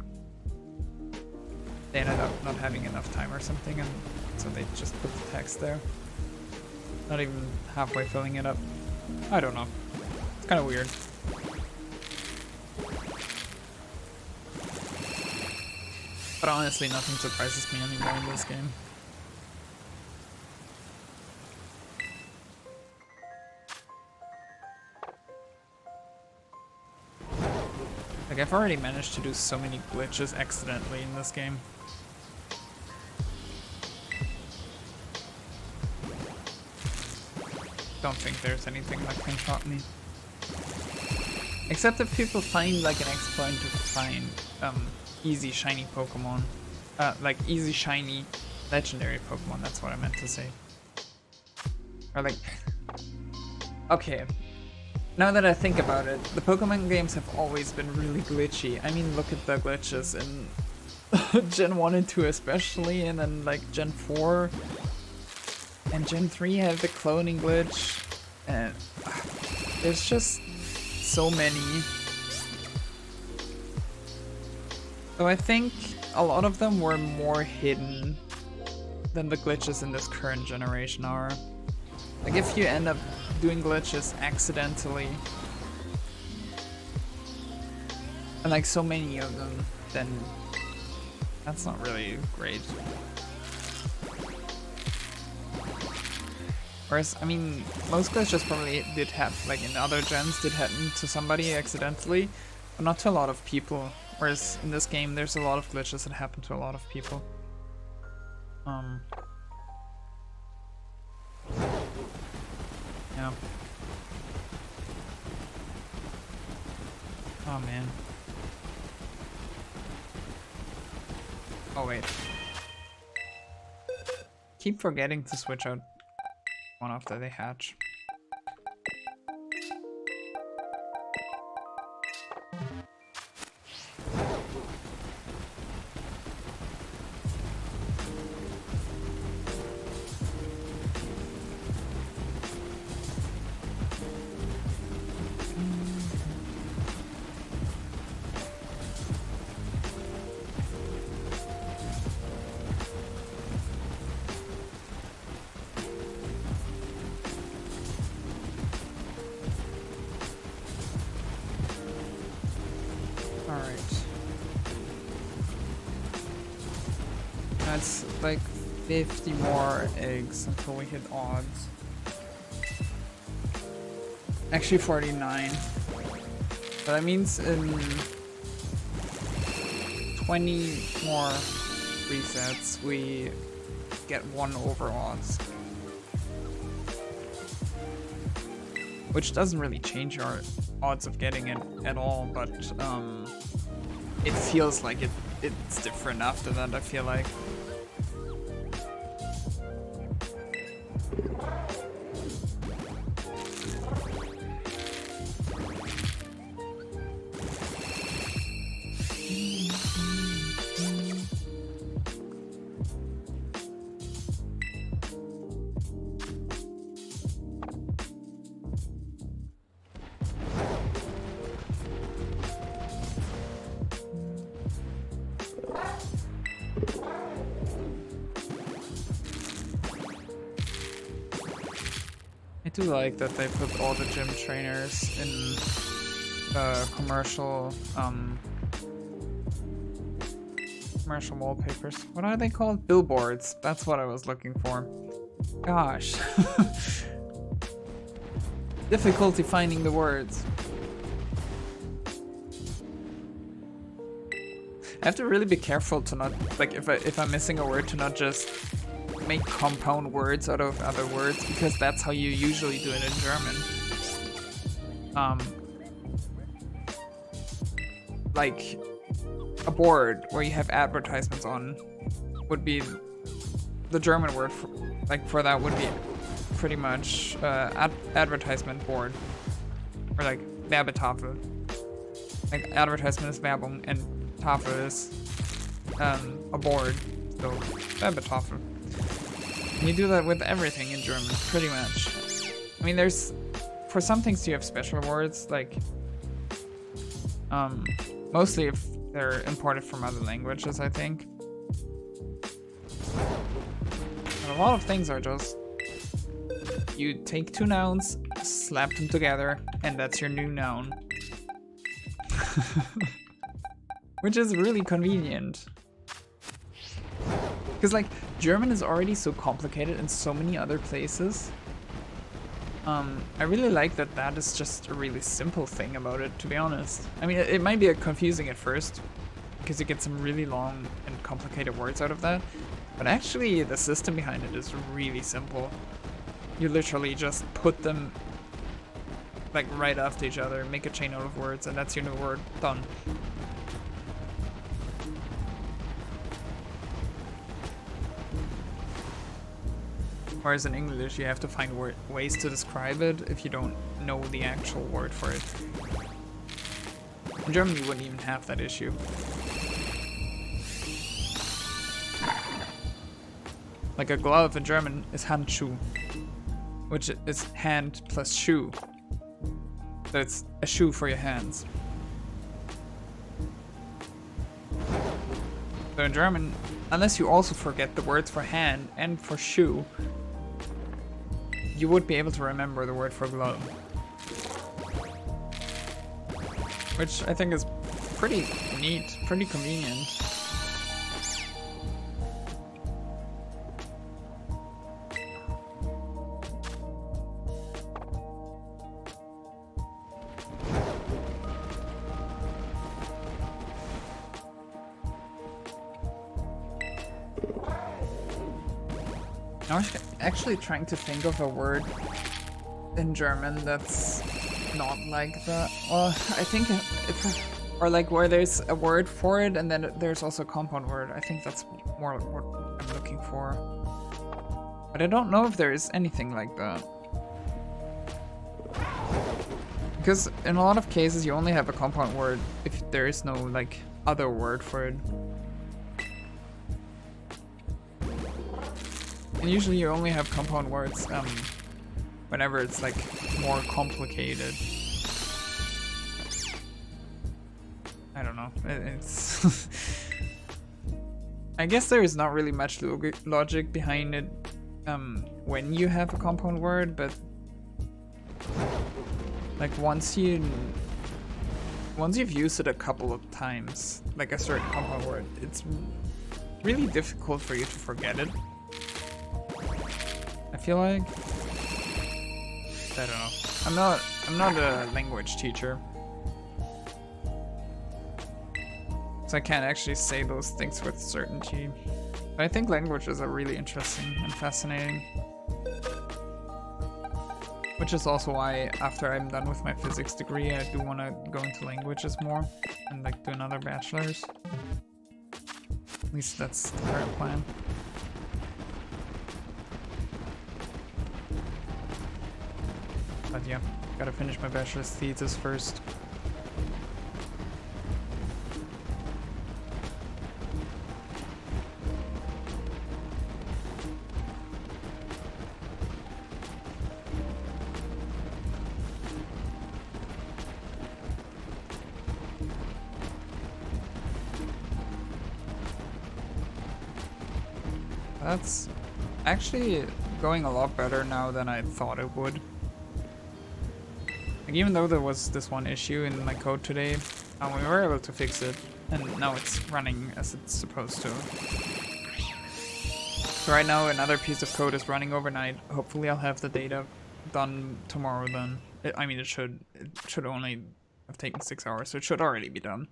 A: they ended up not having enough time or something, and so they just put the text there. Not even halfway filling it up. I don't know. It's kind of weird. But honestly, nothing surprises me anymore in this game. Like, I've already managed to do so many glitches accidentally in this game. Don't think there's anything that can stop me. Except if people find like an exploit to find easy shiny Pokemon. Like easy shiny legendary Pokemon, that's what I meant to say. Or like, okay, Now that I think about it, the Pokemon games have always been really glitchy. I mean, look at the glitches in Gen 1 and 2 especially, and then like Gen 4 and Gen 3 have the cloning glitch, and there's just so many. So I think a lot of them were more hidden than the glitches in this current generation are. Like if you end up doing glitches accidentally, and like so many of them, then that's not really great. Whereas, I mean, most glitches probably did have, like in other gens, did happen to somebody accidentally, but not to a lot of people. Whereas in this game, there's a lot of glitches that happen to a lot of people. Yeah. Oh man. Oh wait. Keep forgetting to switch out one after they hatch. That's like 50 more eggs until we hit odds. Actually 49. But that means in 20 more resets we get 1 over odds. Which doesn't really change our odds of getting it at all, but it feels like it's different after that, I feel like. I do like that they put all the gym trainers in commercial wallpapers. What are they called? Billboards. That's what I was looking for. Gosh. Difficulty finding the words. I have to really be careful to not, like, if I'm missing a word, to not just make compound words out of other words, because that's how you usually do it in German. Like a board where you have advertisements on would be the German word for, like, for that would be pretty much advertisement board, or like Werbetafel. Like advertisement is Werbung and Tafel is a board, so Werbetafel. And you do that with everything in German, pretty much. I mean, for some things you have special words, like, mostly if they're imported from other languages, I think. But a lot of things are just, you take 2 nouns, slap them together, and that's your new noun. Which is really convenient. Because, like, German is already so complicated in so many other places. I really like that is just a really simple thing about it, to be honest. I mean, it might be confusing at first, because you get some really long and complicated words out of that. But actually, the system behind it is really simple. You literally just put them, like, right after each other, make a chain out of words, and that's your new word. Done. Whereas in English, you have to find ways to describe it if you don't know the actual word for it. In German, you wouldn't even have that issue. Like a glove in German is Handschuh, which is hand plus shoe. So it's a shoe for your hands. So in German, unless you also forget the words for hand and for shoe, you would be able to remember the word for glove. Which I think is pretty neat, pretty convenient. I was actually trying to think of a word in German that's not like that. Well, I think or like where there's a word for it and then there's also a compound word. I think that's more what I'm looking for. But I don't know if there is anything like that. Because in a lot of cases you only have a compound word if there is no like other word for it. And usually you only have compound words whenever it's like more complicated. I don't know. It's I guess there is not really much logic behind it when you have a compound word, but like once you've used it a couple of times, like a certain compound word, it's really difficult for you to forget it. I feel like, I don't know. I'm not a language teacher, so I can't actually say those things with certainty. But I think languages are really interesting and fascinating. Which is also why after I'm done with my physics degree, I do want to go into languages more and like do another bachelor's. At least that's the current plan. But yeah, gotta finish my bachelor's thesis first. That's actually going a lot better now than I thought it would. Like, even though there was this one issue in my code today, we were able to fix it, and now it's running as it's supposed to. So right now another piece of code is running overnight. Hopefully I'll have the data done tomorrow then. I mean, it should only have taken 6 hours, so it should already be done.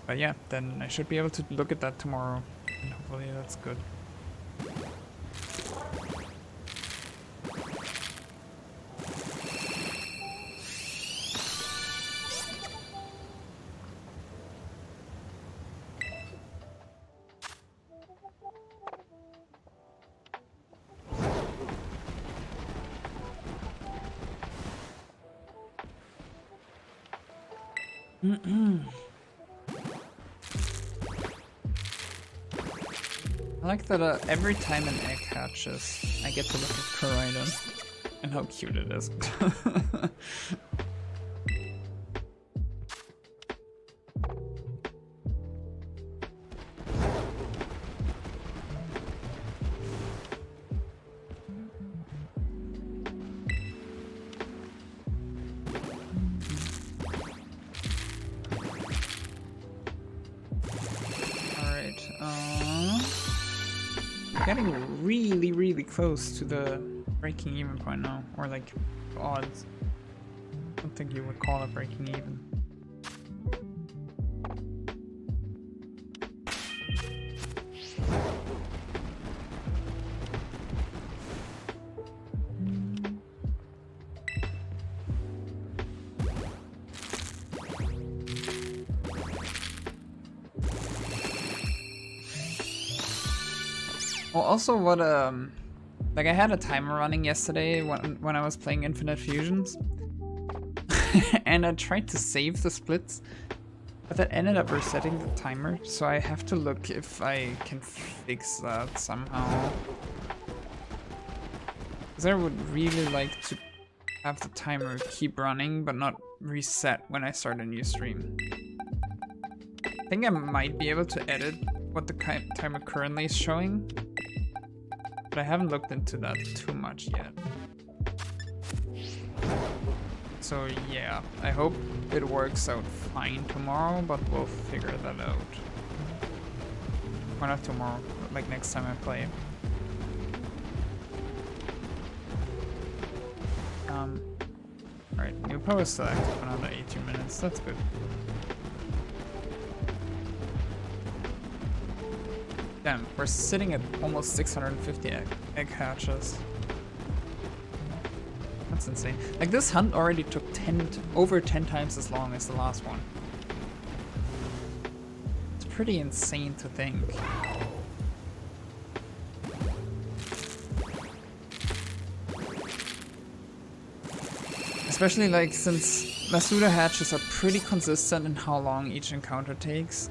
A: But yeah, then I should be able to look at that tomorrow, and hopefully that's good. I like that every time an egg hatches, I get to look at Koraidon and how cute it is. Getting really close to the breaking even point now, or like odds. I don't think you would call it breaking even. Well, also what like I had a timer running yesterday when I was playing Infinite Fusions, and I tried to save the splits, but that ended up resetting the timer. So I have to look if I can fix that somehow. Because I would really like to have the timer keep running, but not reset when I start a new stream. I think I might be able to edit what the timer currently is showing, but I haven't looked into that too much yet. So yeah, I hope it works out fine tomorrow, but we'll figure that out. Or not tomorrow, like next time I play. Alright, new power select for another 18 minutes, that's good. Damn, we're sitting at almost 650 egg hatches. That's insane. Like, this hunt already took over 10 times as long as the last one. It's pretty insane to think. Especially, like, since Masuda hatches are pretty consistent in how long each encounter takes,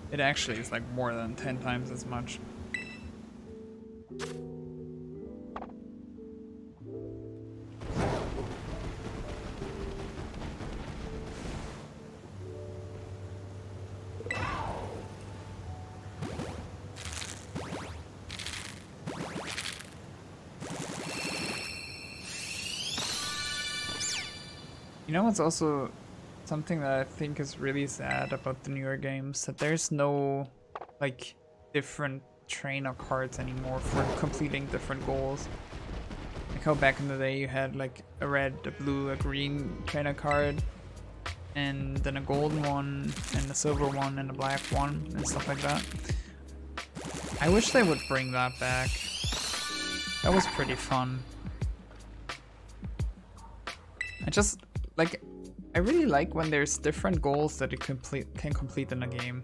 A: it actually is like more than 10 times as much. You know what's also something that I think is really sad about the newer games? That there's no, like, different trainer cards anymore for completing different goals. Like how back in the day you had, like, a red, a blue, a green trainer card, and then a golden one, and a silver one, and a black one, and stuff like that. I wish they would bring that back. That was pretty fun. I really like when there's different goals that you can complete in a game.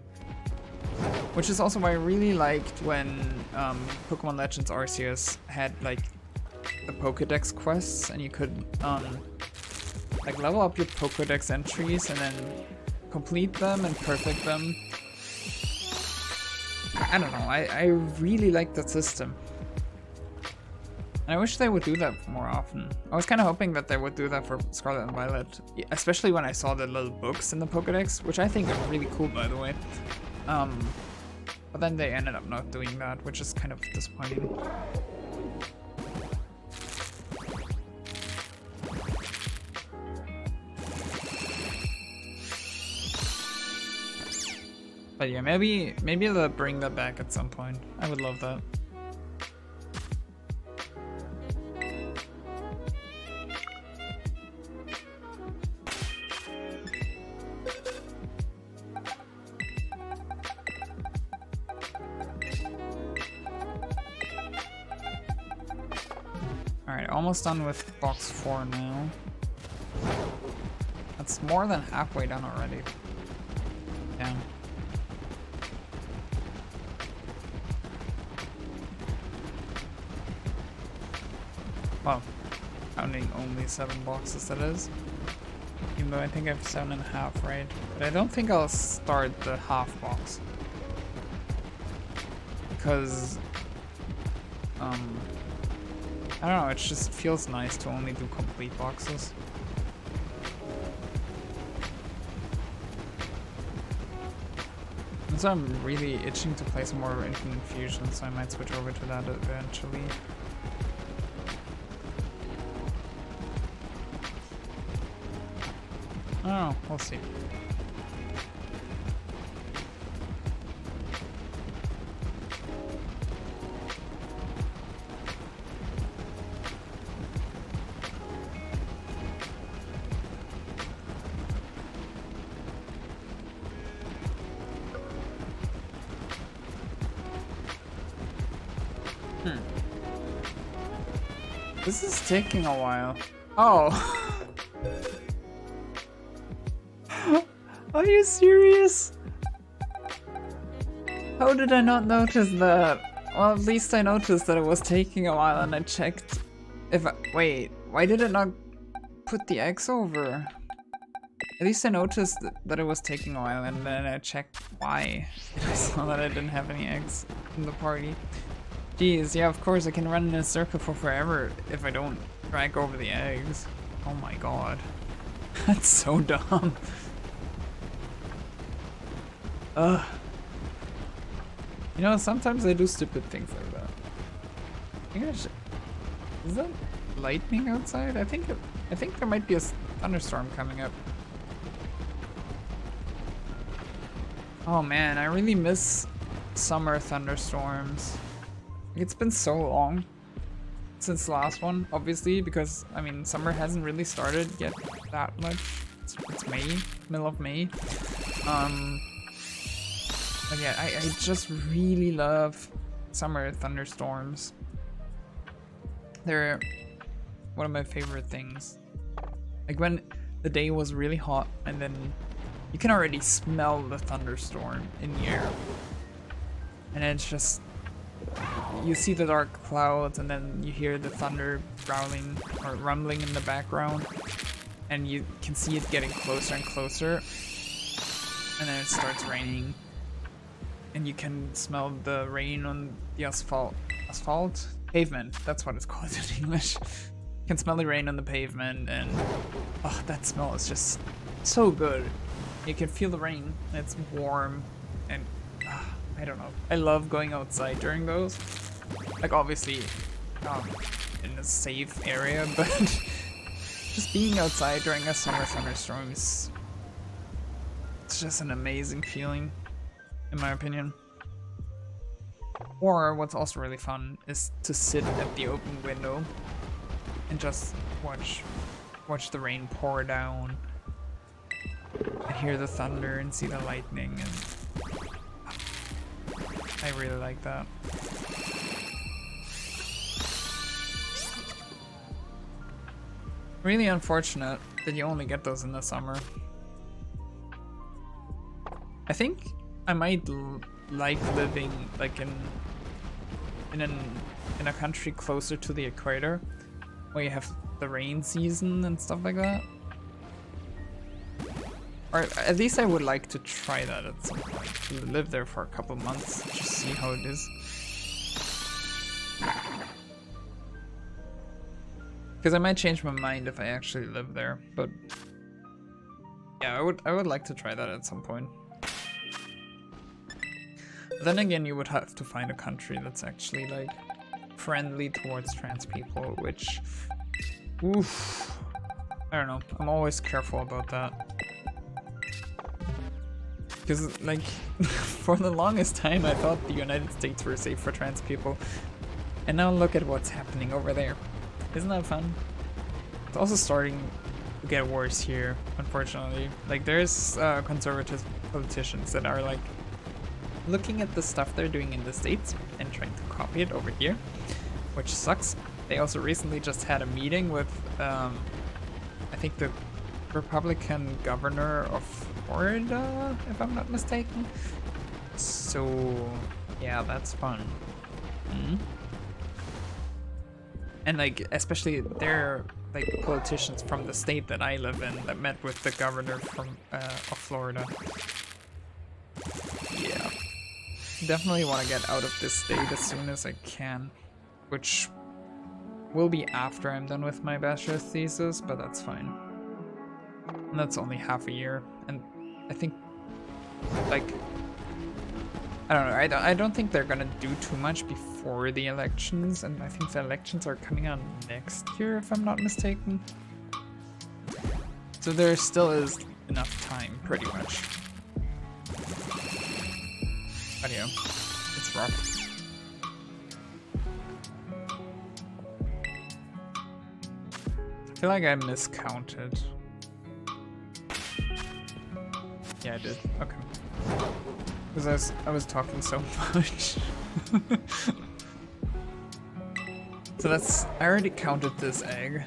A: Which is also why I really liked when Pokemon Legends Arceus had like the Pokédex quests, and you could like level up your Pokédex entries and then complete them and perfect them. I don't know, I really like that system. And I wish they would do that more often. I was kind of hoping that they would do that for Scarlet and Violet, especially when I saw the little books in the Pokédex, which I think are really cool, by the way. But then they ended up not doing that, which is kind of disappointing. But yeah, maybe they'll bring that back at some point. I would love that. Alright, almost done with box 4 now. That's more than halfway done already. Damn. Well, counting only 7 boxes, that is. Even though I think I have 7.5, right? But I don't think I'll start the half box. Because, I don't know, it just feels nice to only do complete boxes. And so I'm really itching to play some more Infinite Fusion, so I might switch over to that eventually. I don't know, we'll see. This is taking a while. Oh. Are you serious? How did I not notice that? Well, at least I noticed that it was taking a while and I checked if wait, why did it not put the eggs over? At least I noticed that it was taking a while and then I checked why. And I saw that I didn't have any eggs in the party. Jeez, yeah, of course I can run in a circle for forever if I don't drag over the eggs. Oh my god. That's so dumb. Ugh. You know, sometimes I do stupid things like that. I think I should... Is that lightning outside? I think there might be a thunderstorm coming up. Oh man, I really miss summer thunderstorms. It's been so long since the last one, obviously, because I mean summer hasn't really started yet that much. It's May, middle of May. But yeah, I just really love summer thunderstorms. They're one of my favorite things. Like when the day was really hot and then you can already smell the thunderstorm in the air. And it's just, you see the dark clouds and then you hear the thunder growling or rumbling in the background. And you can see it getting closer and closer. And then it starts raining. And you can smell the rain on the pavement, that's what it's called in English. You can smell the rain on the pavement and oh, that smell is just so good. You can feel the rain, it's warm and I don't know. I love going outside during those. Like obviously in a safe area, but just being outside during a summer thunderstorm is it's just an amazing feeling. In my opinion. Or what's also really fun is to sit at the open window and just watch the rain pour down and hear the thunder and see the lightning, and I really like that. Really unfortunate that you only get those in the summer. I think I might like living like in a country closer to the equator, where you have the rain season and stuff like that. Or at least I would like to try that at some point. To live there for a couple months, just see how it is. Because I might change my mind if I actually live there, but yeah, I would like to try that at some point. Then again, you would have to find a country that's actually like friendly towards trans people, which, oof, I don't know. I'm always careful about that. Because like, for the longest time, I thought the United States were safe for trans people. And now look at what's happening over there. Isn't that fun? It's also starting to get worse here, unfortunately. Like there's conservative politicians that are like, looking at the stuff they're doing in the States and trying to copy it over here, which sucks. They also recently just had a meeting with, I think the Republican governor of Florida, if I'm not mistaken. So, yeah, that's fun. Mm-hmm. And like, especially they're like politicians from the state that I live in that met with the governor from of Florida. Yeah. Definitely want to get out of this state as soon as I can, which will be after I'm done with my bachelor's thesis, but that's fine. And that's only half a year, and I think, like, I don't know, I don't think they're gonna do too much before the elections, and I think the elections are coming on next year, if I'm not mistaken. So there still is enough time, pretty much. But yeah, it's rough. I feel like I miscounted. Yeah, I did. Okay. Because I was talking so much. So that's, I already counted this egg.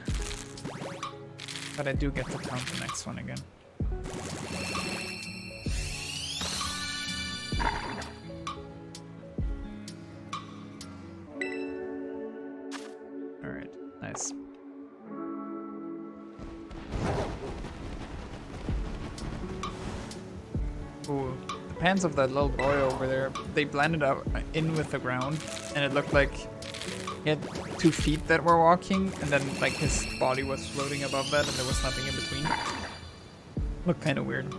A: But I do get to count the next one again. nice. Ooh, the pants of that little boy over there, they blended up in with the ground, and it looked like he had 2 feet that were walking, and then like his body was floating above that, and there was nothing in between. Looked kind of weird.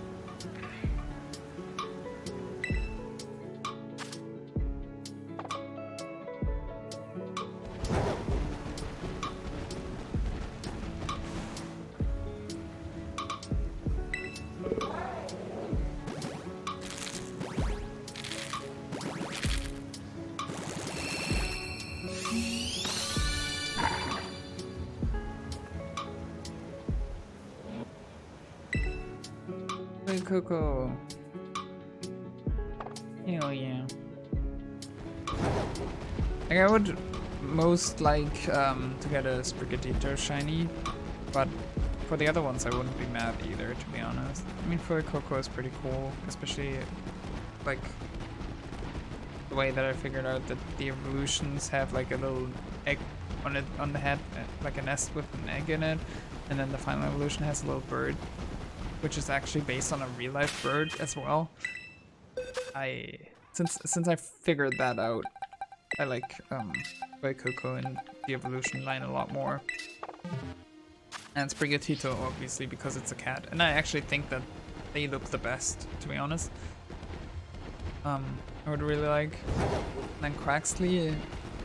A: Coco. Hell yeah. Like, I would most like to get a Sprigatito shiny, but for the other ones I wouldn't be mad either, to be honest. I mean, for Coco is pretty cool, especially like the way that I figured out that the evolutions have like a little egg on it on the head, like a nest with an egg in it, and then the final evolution has a little bird, which is actually based on a real life bird as well. Since I figured that out, I like Coco and the evolution line a lot more. And Sprigatito obviously because it's a cat, and I actually think that they look the best, to be honest. I would really like. And then Quaxley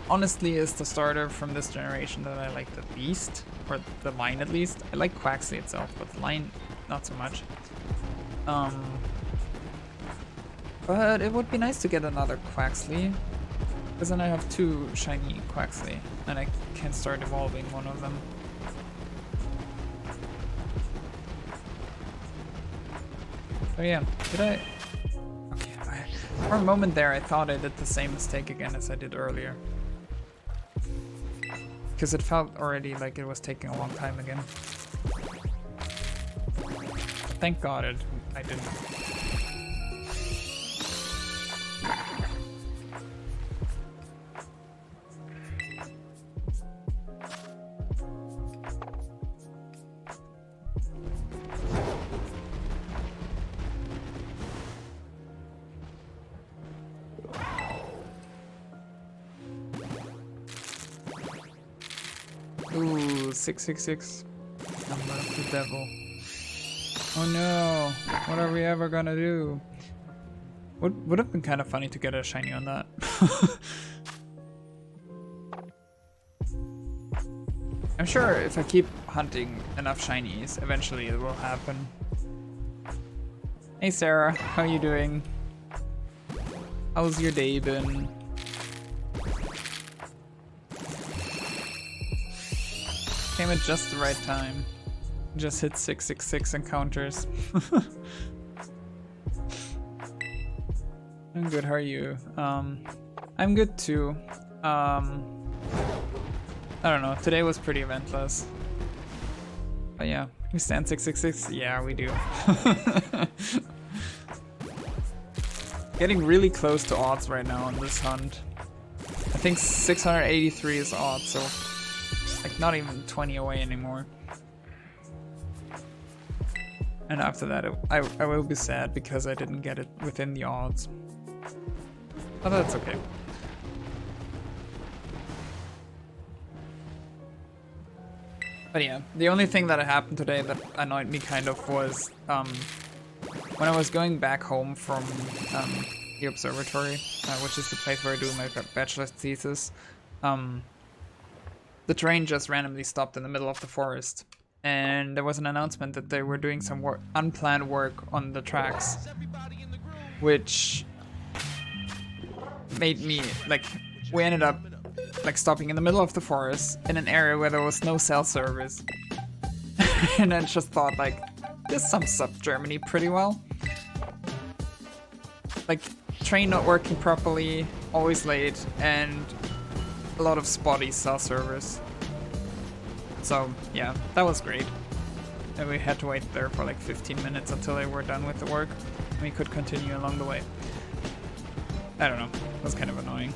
A: honestly is the starter from this generation that I like the least, or the line at least. I like Quaxley itself, but the line not so much. But it would be nice to get another Quaxley, because then I have 2 shiny Quaxley, and I can start evolving one of them. So yeah, did I? Okay, for a moment there I thought I did the same mistake again as I did earlier. Because it felt already like it was taking a long time again. Thank God I didn't. Ooh, 666. Number of the devil. Oh no, what are we ever gonna do? Would have been kind of funny to get a shiny on that. I'm sure if I keep hunting enough shinies, eventually it will happen. Hey Sarah, how you doing? How's your day been? Came at just the right time. Just hit 666 encounters. I'm good, how are you? I'm good too. I don't know, today was pretty eventless. But yeah, we stand 666? Yeah, we do. Getting really close to odds right now on this hunt. I think 683 is odds, so like not even 20 away anymore. And after that, I will be sad because I didn't get it within the odds. But that's okay. But yeah, the only thing that happened today that annoyed me kind of was when I was going back home from the observatory, which is the place where I do my bachelor's thesis, the train just randomly stopped in the middle of the forest. And there was an announcement that they were doing some unplanned work on the tracks, which made me, like, we ended up like stopping in the middle of the forest in an area where there was no cell service. And I just thought, like, this sums up Germany pretty well. Like, train not working properly, always late, and a lot of spotty cell service. So yeah, that was great. And we had to wait there for like 15 minutes until they were done with the work. And we could continue along the way. I don't know, it was kind of annoying.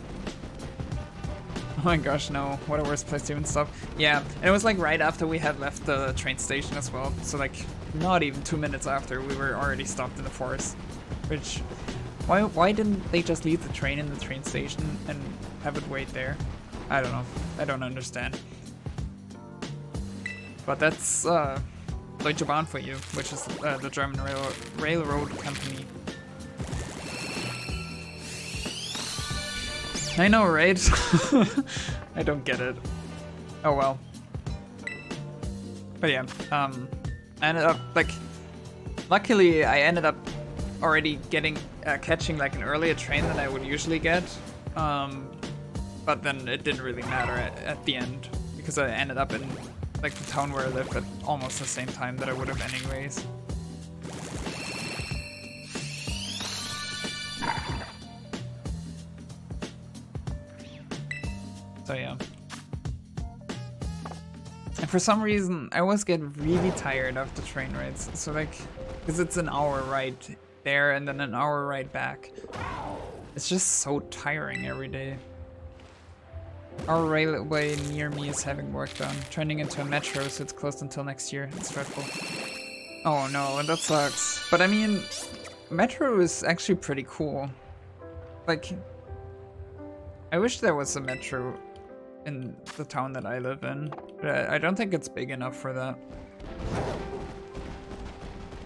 A: my gosh, no. What a worst place to even stop. Yeah, and it was like right after we had left the train station as well. So like not even 2 minutes after, we were already stopped in the forest. Which, why didn't they just leave the train in the train station and have it wait there? I don't know. I don't understand. But that's Deutsche Bahn for you, which is the German railroad company. I know, right? I don't get it. Oh well. But yeah, I ended up, like, luckily I ended up already catching like an earlier train than I would usually get. But then it didn't really matter at the end, because I ended up in like the town where I live at almost the same time that I would have anyways. So yeah. And for some reason, I always get really tired after train rides. So like, because it's an hour ride there and then an hour ride back. It's just so tiring every day. Our railway near me is having work done. Turning into a metro, so it's closed until next year. It's dreadful. Oh no, that sucks. But I mean, metro is actually pretty cool. Like, I wish there was a metro in the town that I live in, but I don't think it's big enough for that.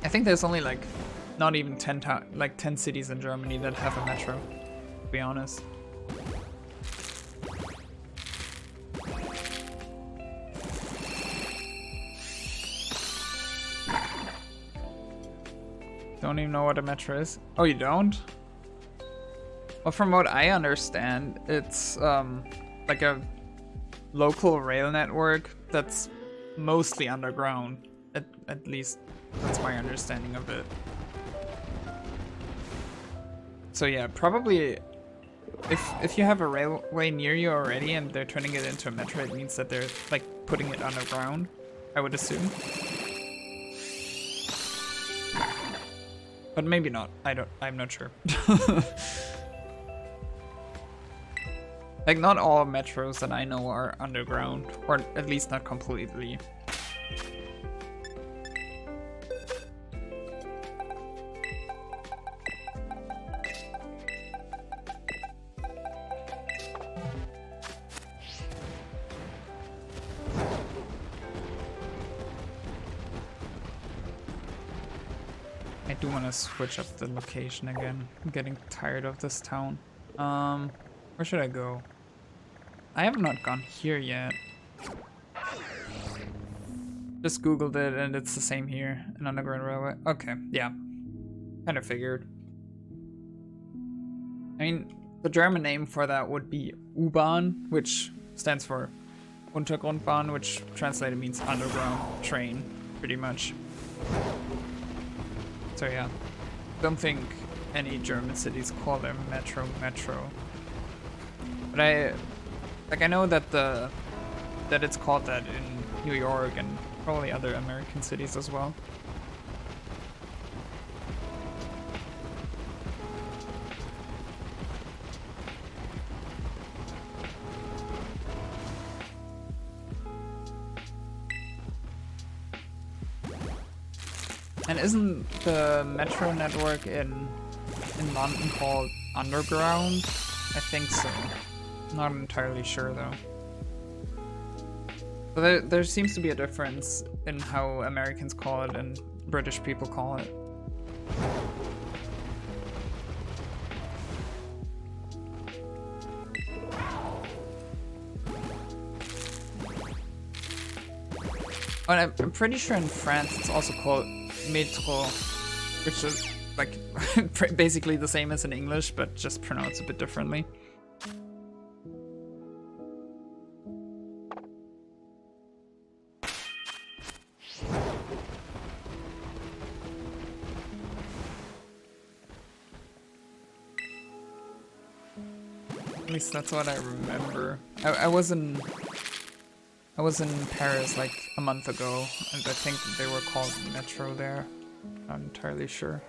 A: I think there's only like not even 10 cities in Germany that have a metro, to be honest. Don't even know what a metro is. Oh, you don't? Well, from what I understand, it's like a local rail network that's mostly underground. At least that's my understanding of it. So yeah, probably if you have a railway near you already and they're turning it into a metro, it means that they're like putting it underground, I would assume. But maybe not. I'm not sure. Like, not all metros that I know are underground, or at least not completely. I do want to switch up the location again. I'm getting tired of this town. Where should I go? I have not gone here yet. Just googled it and it's the same here. An underground railway. Okay, yeah. Kind of figured. I mean, the German name for that would be U-Bahn, which stands for Untergrundbahn, which translated means underground train, pretty much. So yeah, don't think any German cities call their metro. But I know that that it's called that in New York and probably other American cities as well. And isn't the metro network in London called Underground? I think so. Not entirely sure though. But there seems to be a difference in how Americans call it and British people call it. And I'm pretty sure in France it's also called métro, which is like basically the same as in English, but just pronounced a bit differently. At least that's what I remember. I was in Paris like a month ago, and I think they were called Metro there. Not entirely sure.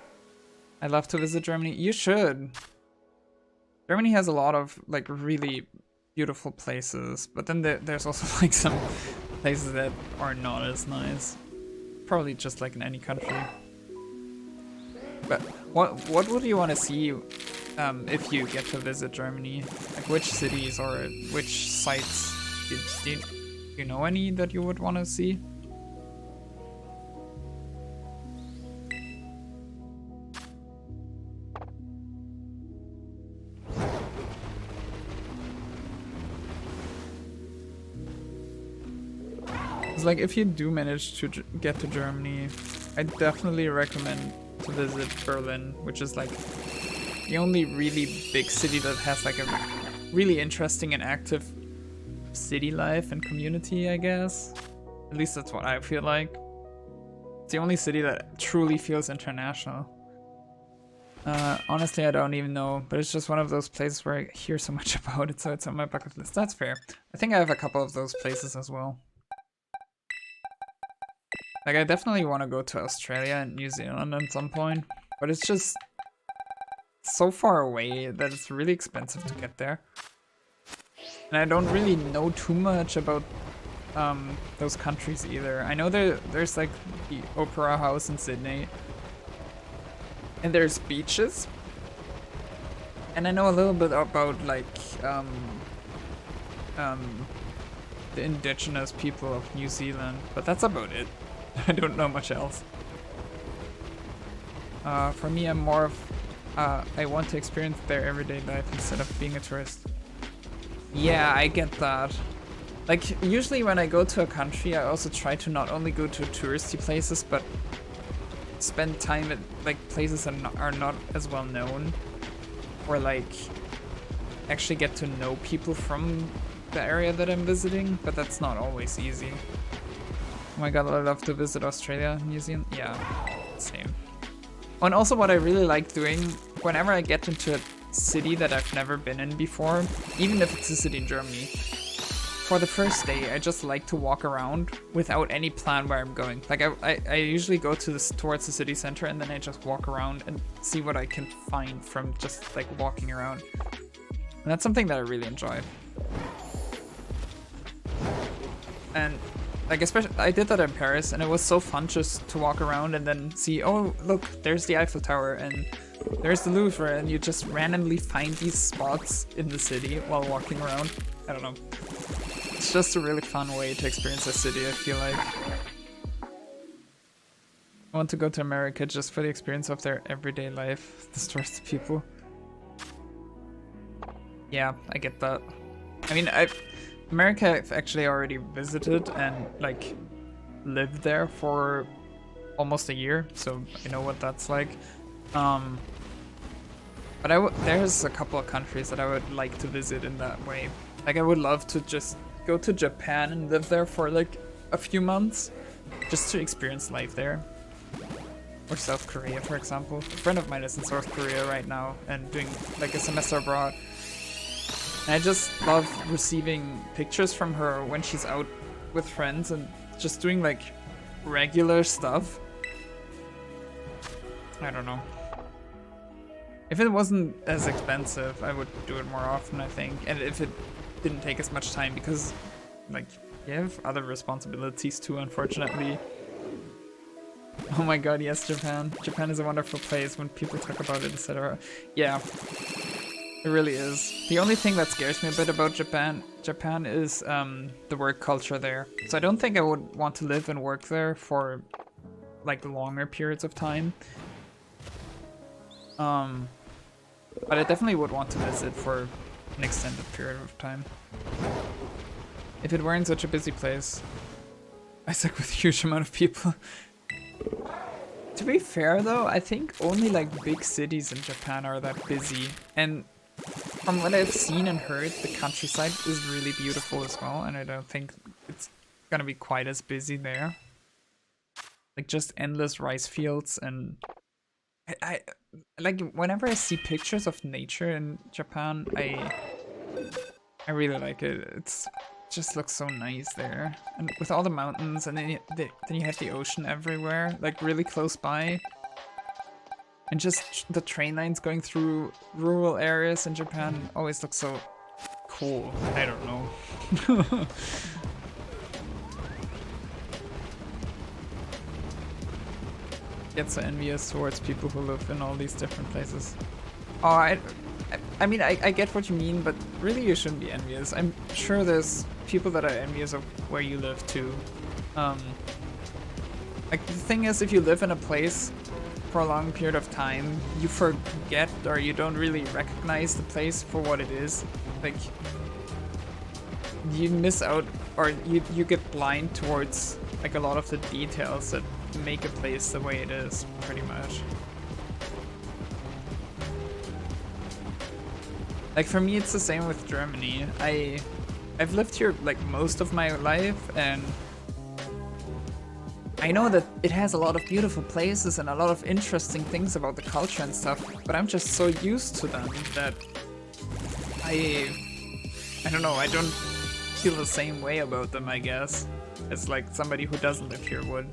A: I'd love to visit Germany. You should. Germany has a lot of like really beautiful places, but then there's also like some places that are not as nice. Probably just like in any country. But what would you want to see if you get to visit Germany? Like which cities or which sites? Do you know any that you would want to see? It's like if you do manage to get to Germany, I definitely recommend to visit Berlin, which is like the only really big city that has like a really interesting and active city life and community, I guess. At least that's what I feel like. It's the only city that truly feels international. Honestly, I don't even know, but it's just one of those places where I hear so much about it, so it's on my bucket list. That's fair. I think I have a couple of those places as well. Like, I definitely want to go to Australia and New Zealand at some point, but it's just so far away that it's really expensive to get there. And I don't really know too much about those countries either. I know there's like the Opera House in Sydney, and there's beaches. And I know a little bit about like the indigenous people of New Zealand, but that's about it. I don't know much else. For me, I'm more of I want to experience their everyday life instead of being a tourist. Yeah, I get that. Like, usually when I go to a country, I also try to not only go to touristy places, but spend time at like places that are not as well known, or like actually get to know people from the area that I'm visiting, but that's not always easy. Oh my god, I love to visit Australia, New Zealand. Yeah, same. And also what I really like doing, whenever I get into a city that I've never been in before, even if it's a city in Germany, for the first day, I just like to walk around without any plan where I'm going. Like I usually go to towards the city center and then I just walk around and see what I can find from just like walking around. And that's something that I really enjoy. And like, especially, I did that in Paris, and it was so fun just to walk around and then see, oh, look, there's the Eiffel Tower, and there's the Louvre, and you just randomly find these spots in the city while walking around. I don't know. It's just a really fun way to experience a city, I feel like. I want to go to America just for the experience of their everyday life, the touristy people. Yeah, I get that. I mean, America I've actually already visited and like lived there for almost a year, so I know what that's like. But there's a couple of countries that I would like to visit in that way. Like, I would love to just go to Japan and live there for like a few months, just to experience life there. Or South Korea, for example. A friend of mine is in South Korea right now and doing like a semester abroad. And I just love receiving pictures from her when she's out with friends and just doing like regular stuff. I don't know. If it wasn't as expensive, I would do it more often, I think. And if it didn't take as much time, because like you have other responsibilities too, unfortunately. Oh my god, yes, Japan. Japan is a wonderful place when people talk about it, etc. Yeah. It really is. The only thing that scares me a bit about Japan is the work culture there. So I don't think I would want to live and work there for like longer periods of time. But I definitely would want to visit for an extended period of time. If it weren't such a busy place. I stuck with a huge amount of people. To be fair though, I think only like big cities in Japan are that busy. And from what I've seen and heard, the countryside is really beautiful as well, and I don't think it's gonna be quite as busy there. Like just endless rice fields, and I like whenever I see pictures of nature in Japan, I really like it. It just looks so nice there, and with all the mountains, and then you have the ocean everywhere, like really close by. And just the train lines going through rural areas in Japan always look so cool. I don't know. Get so envious towards people who live in all these different places. Oh, I mean, I get what you mean, but really you shouldn't be envious. I'm sure there's people that are envious of where you live too. Like the thing is, if you live in a place for a long period of time, you forget or you don't really recognize the place for what it is. Like you miss out or you get blind towards like a lot of the details that make a place the way it is, pretty much. Like for me, it's the same with Germany. I've lived here like most of my life, and I know that it has a lot of beautiful places and a lot of interesting things about the culture and stuff, but I'm just so used to them that I don't know, I don't feel the same way about them, I guess, as like somebody who doesn't live here would.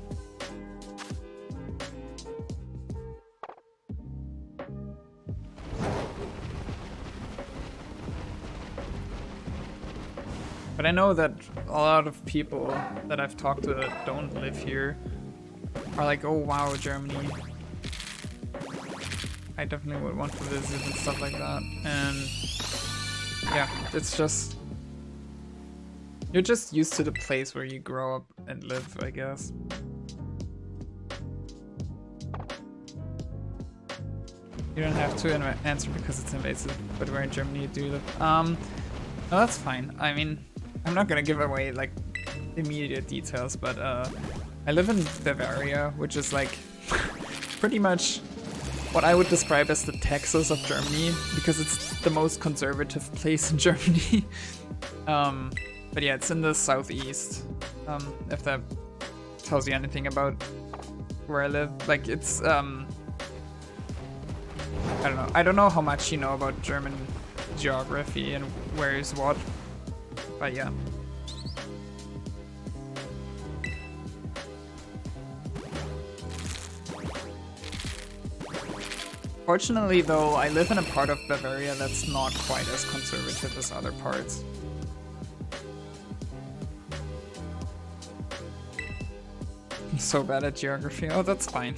A: But I know that a lot of people that I've talked to that don't live here are like, oh wow, Germany. I definitely would want to visit and stuff like that. And yeah, it's just... You're just used to the place where you grow up and live, I guess. You don't have to answer because it's invasive, but where in Germany do you live? No, that's fine. I mean, I'm not gonna give away like immediate details, but I live in Bavaria, which is like pretty much what I would describe as the Texas of Germany, because it's the most conservative place in Germany. But yeah, it's in the southeast, if that tells you anything about where I live. Like it's, I don't know how much you know about German geography and where is what, but yeah. Fortunately though, I live in a part of Bavaria that's not quite as conservative as other parts. I'm so bad at geography. Oh, that's fine.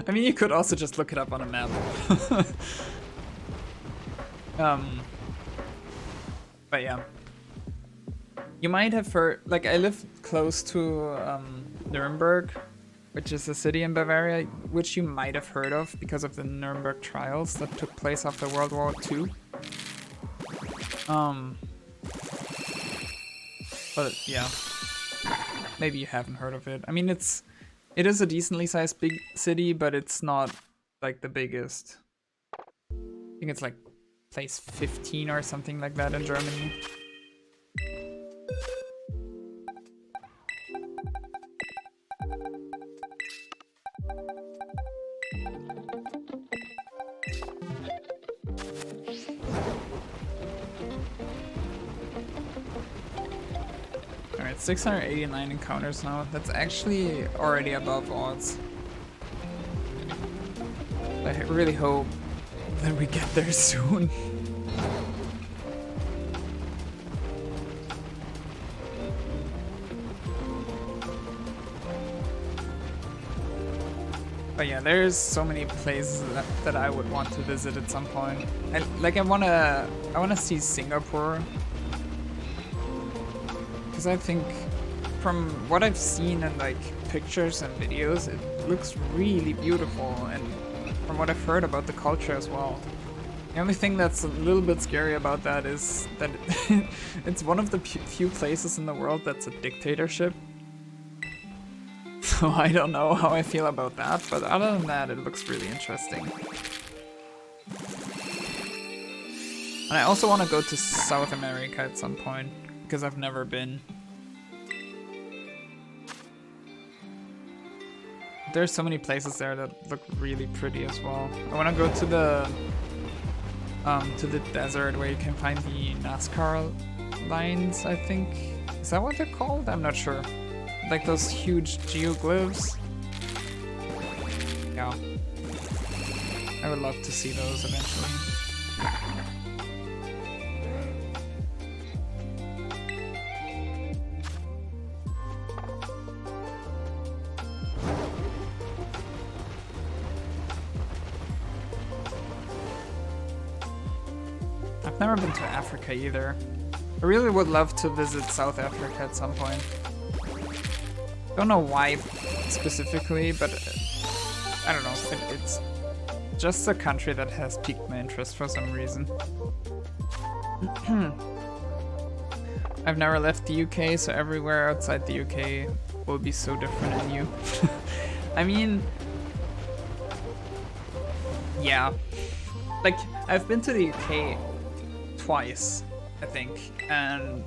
A: I mean, you could also just look it up on a map. But yeah. You might have heard, like I live close to Nuremberg, which is a city in Bavaria, which you might have heard of because of the Nuremberg trials that took place after World War II. But yeah, maybe you haven't heard of it. I mean, it is a decently sized big city, but it's not like the biggest. I think it's like place 15 or something like that in Germany. Alright, 689 encounters now. That's actually already above odds. I really hope that we get there soon. But yeah, there's so many places that I would want to visit at some point. I wanna see Singapore, because I think from what I've seen in like pictures and videos, it looks really beautiful, and from what I've heard about the culture as well. The only thing that's a little bit scary about that is that it's one of the few places in the world that's a dictatorship. So I don't know how I feel about that, but other than that, it looks really interesting. And I also want to go to South America at some point, because I've never been. There's so many places there that look really pretty as well. I want to go to the desert where you can find the NASCAR lines, I think. Is that what they're called? I'm not sure. Like those huge geoglyphs. Yeah. I would love to see those eventually. never been to Africa either. I really would love to visit South Africa at some point. Don't know why specifically, but I don't know. It's just a country that has piqued my interest for some reason. I've never left the UK, so everywhere outside the UK will be so different and new. I mean, yeah. Like, I've been to the UK twice, I think, and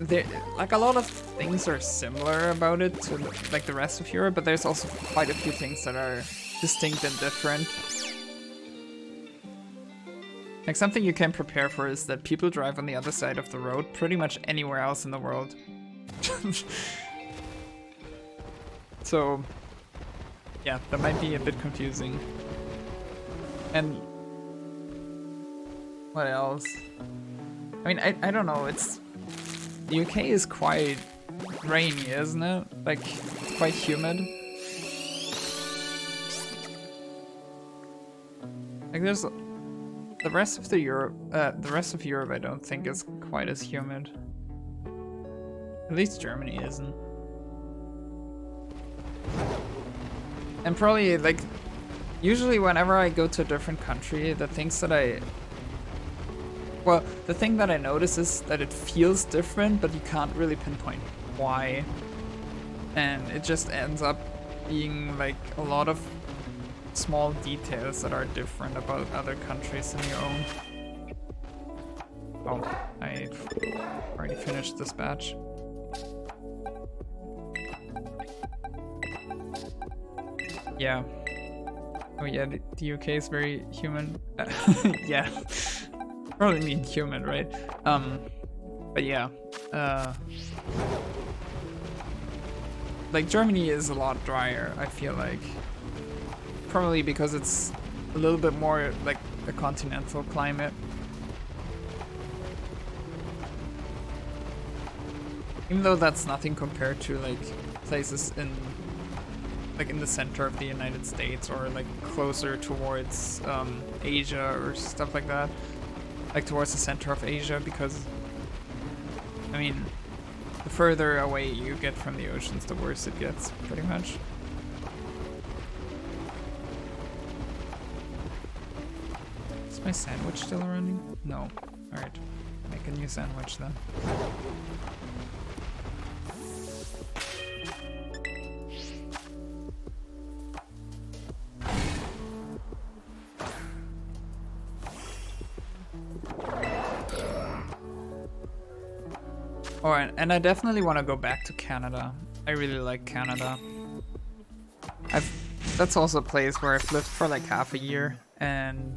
A: there, like, a lot of things are similar about it to like the rest of Europe, but there's also quite a few things that are distinct and different. Like, something you can prepare for is that people drive on the other side of the road pretty much anywhere else in the world. So, yeah, that might be a bit confusing. And what else? I mean, I don't know, the UK is quite rainy, isn't it? Like, it's quite humid. Like, there's the rest of Europe I don't think is quite as humid. At least Germany isn't. And probably, like, usually whenever I go to a different country, the thing that I notice is that it feels different, but you can't really pinpoint why. And it just ends up being like a lot of small details that are different about other countries than your own. Oh, I already finished this batch. Yeah. Oh yeah, the UK is very human. Yeah. Probably mean human, right? But yeah. Like, Germany is a lot drier, I feel like. Probably because it's a little bit more like a continental climate. Even though that's nothing compared to like places in the center of the United States, or like closer towards Asia or stuff like that. Like towards the center of Asia, because I mean, the further away you get from the oceans, the worse it gets, pretty much. Is my sandwich still running? No. Alright. Make a new sandwich then. Oh, and I definitely want to go back to Canada. I really like Canada. That's also a place where I've lived for like half a year, and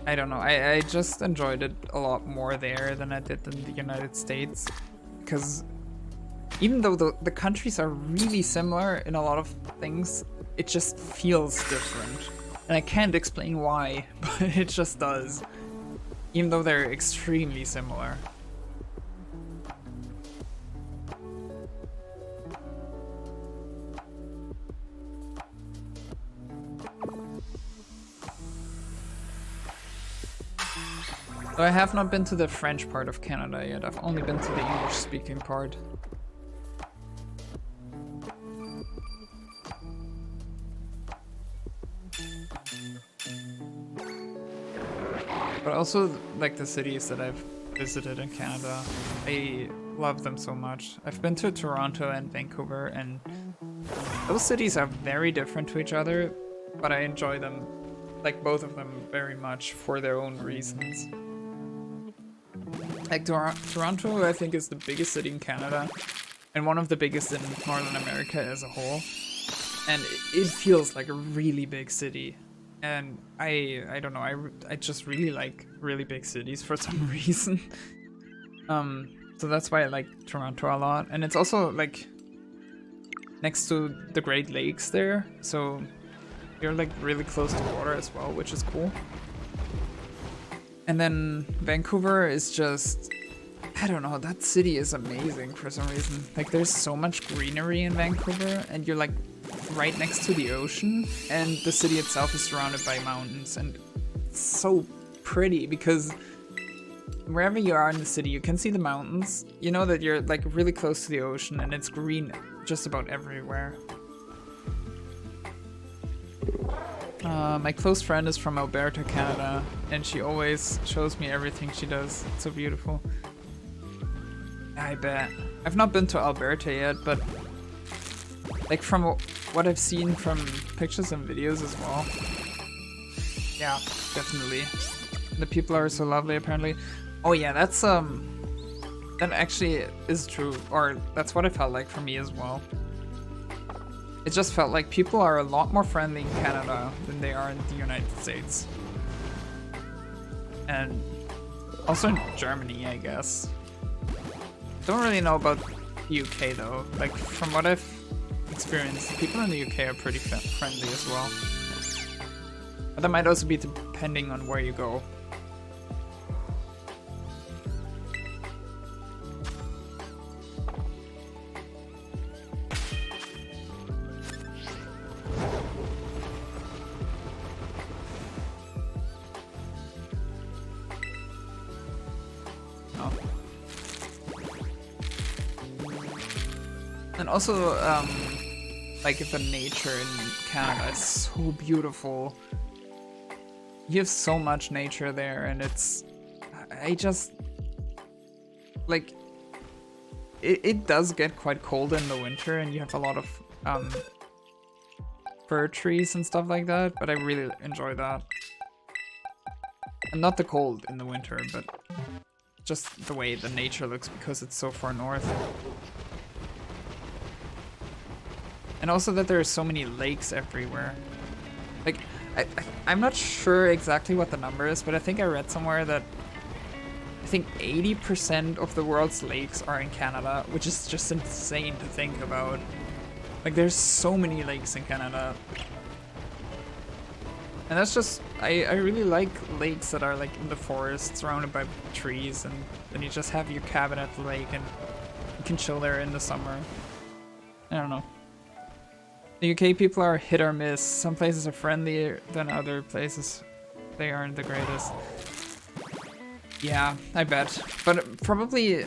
A: I don't know, I just enjoyed it a lot more there than I did in the United States, because even though the countries are really similar in a lot of things, it just feels different. And I can't explain why, but it just does. Even though they're extremely similar. So I have not been to the French part of Canada yet, I've only been to the English-speaking part. But also, like, the cities that I've visited in Canada, I love them so much. I've been to Toronto and Vancouver, and those cities are very different to each other, but I enjoy them, like, both of them very much for their own reasons. Like, Toronto, I think, is the biggest city in Canada, and one of the biggest in Northern America as a whole. And it feels like a really big city. And I don't know, I just really like really big cities for some reason. So that's why I like Toronto a lot. And it's also, like, next to the Great Lakes there, so you're, like, really close to water as well, which is cool. And then Vancouver is just, I don't know, that city is amazing for some reason. Like, there's so much greenery in Vancouver, and you're, like, right next to the ocean, and the city itself is surrounded by mountains, and it's so pretty because wherever you are in the city, you can see the mountains. You know that you're like really close to the ocean and it's green just about everywhere. My close friend is from Alberta, Canada, and she always shows me everything she does. It's so beautiful. I bet. I've not been to Alberta yet, but like from what I've seen from pictures and videos as well. Yeah, definitely. The people are so lovely apparently. Oh yeah, that's that actually is true, or that's what it felt like for me as well. It just felt like people are a lot more friendly in Canada than they are in the United States. And also in Germany, I guess. Don't really know about the UK though. Like from what I've experienced, people in the UK are pretty friendly as well. But that might also be depending on where you go. And also, like the nature in Canada is so beautiful. You have so much nature there, and it's, I just, like, it does get quite cold in the winter, and you have a lot of fir trees and stuff like that, but I really enjoy that. And not the cold in the winter, but just the way the nature looks because it's so far north. And also that there are so many lakes everywhere. Like, I'm not sure exactly what the number is, but I think I read somewhere that I think 80% of the world's lakes are in Canada, which is just insane to think about. Like, there's so many lakes in Canada. And that's just, I really like lakes that are like in the forest, surrounded by trees, and then you just have your cabin at the lake and you can chill there in the summer. I don't know. The UK people are hit or miss. Some places are friendlier than other places. They aren't the greatest. Yeah, I bet. But probably,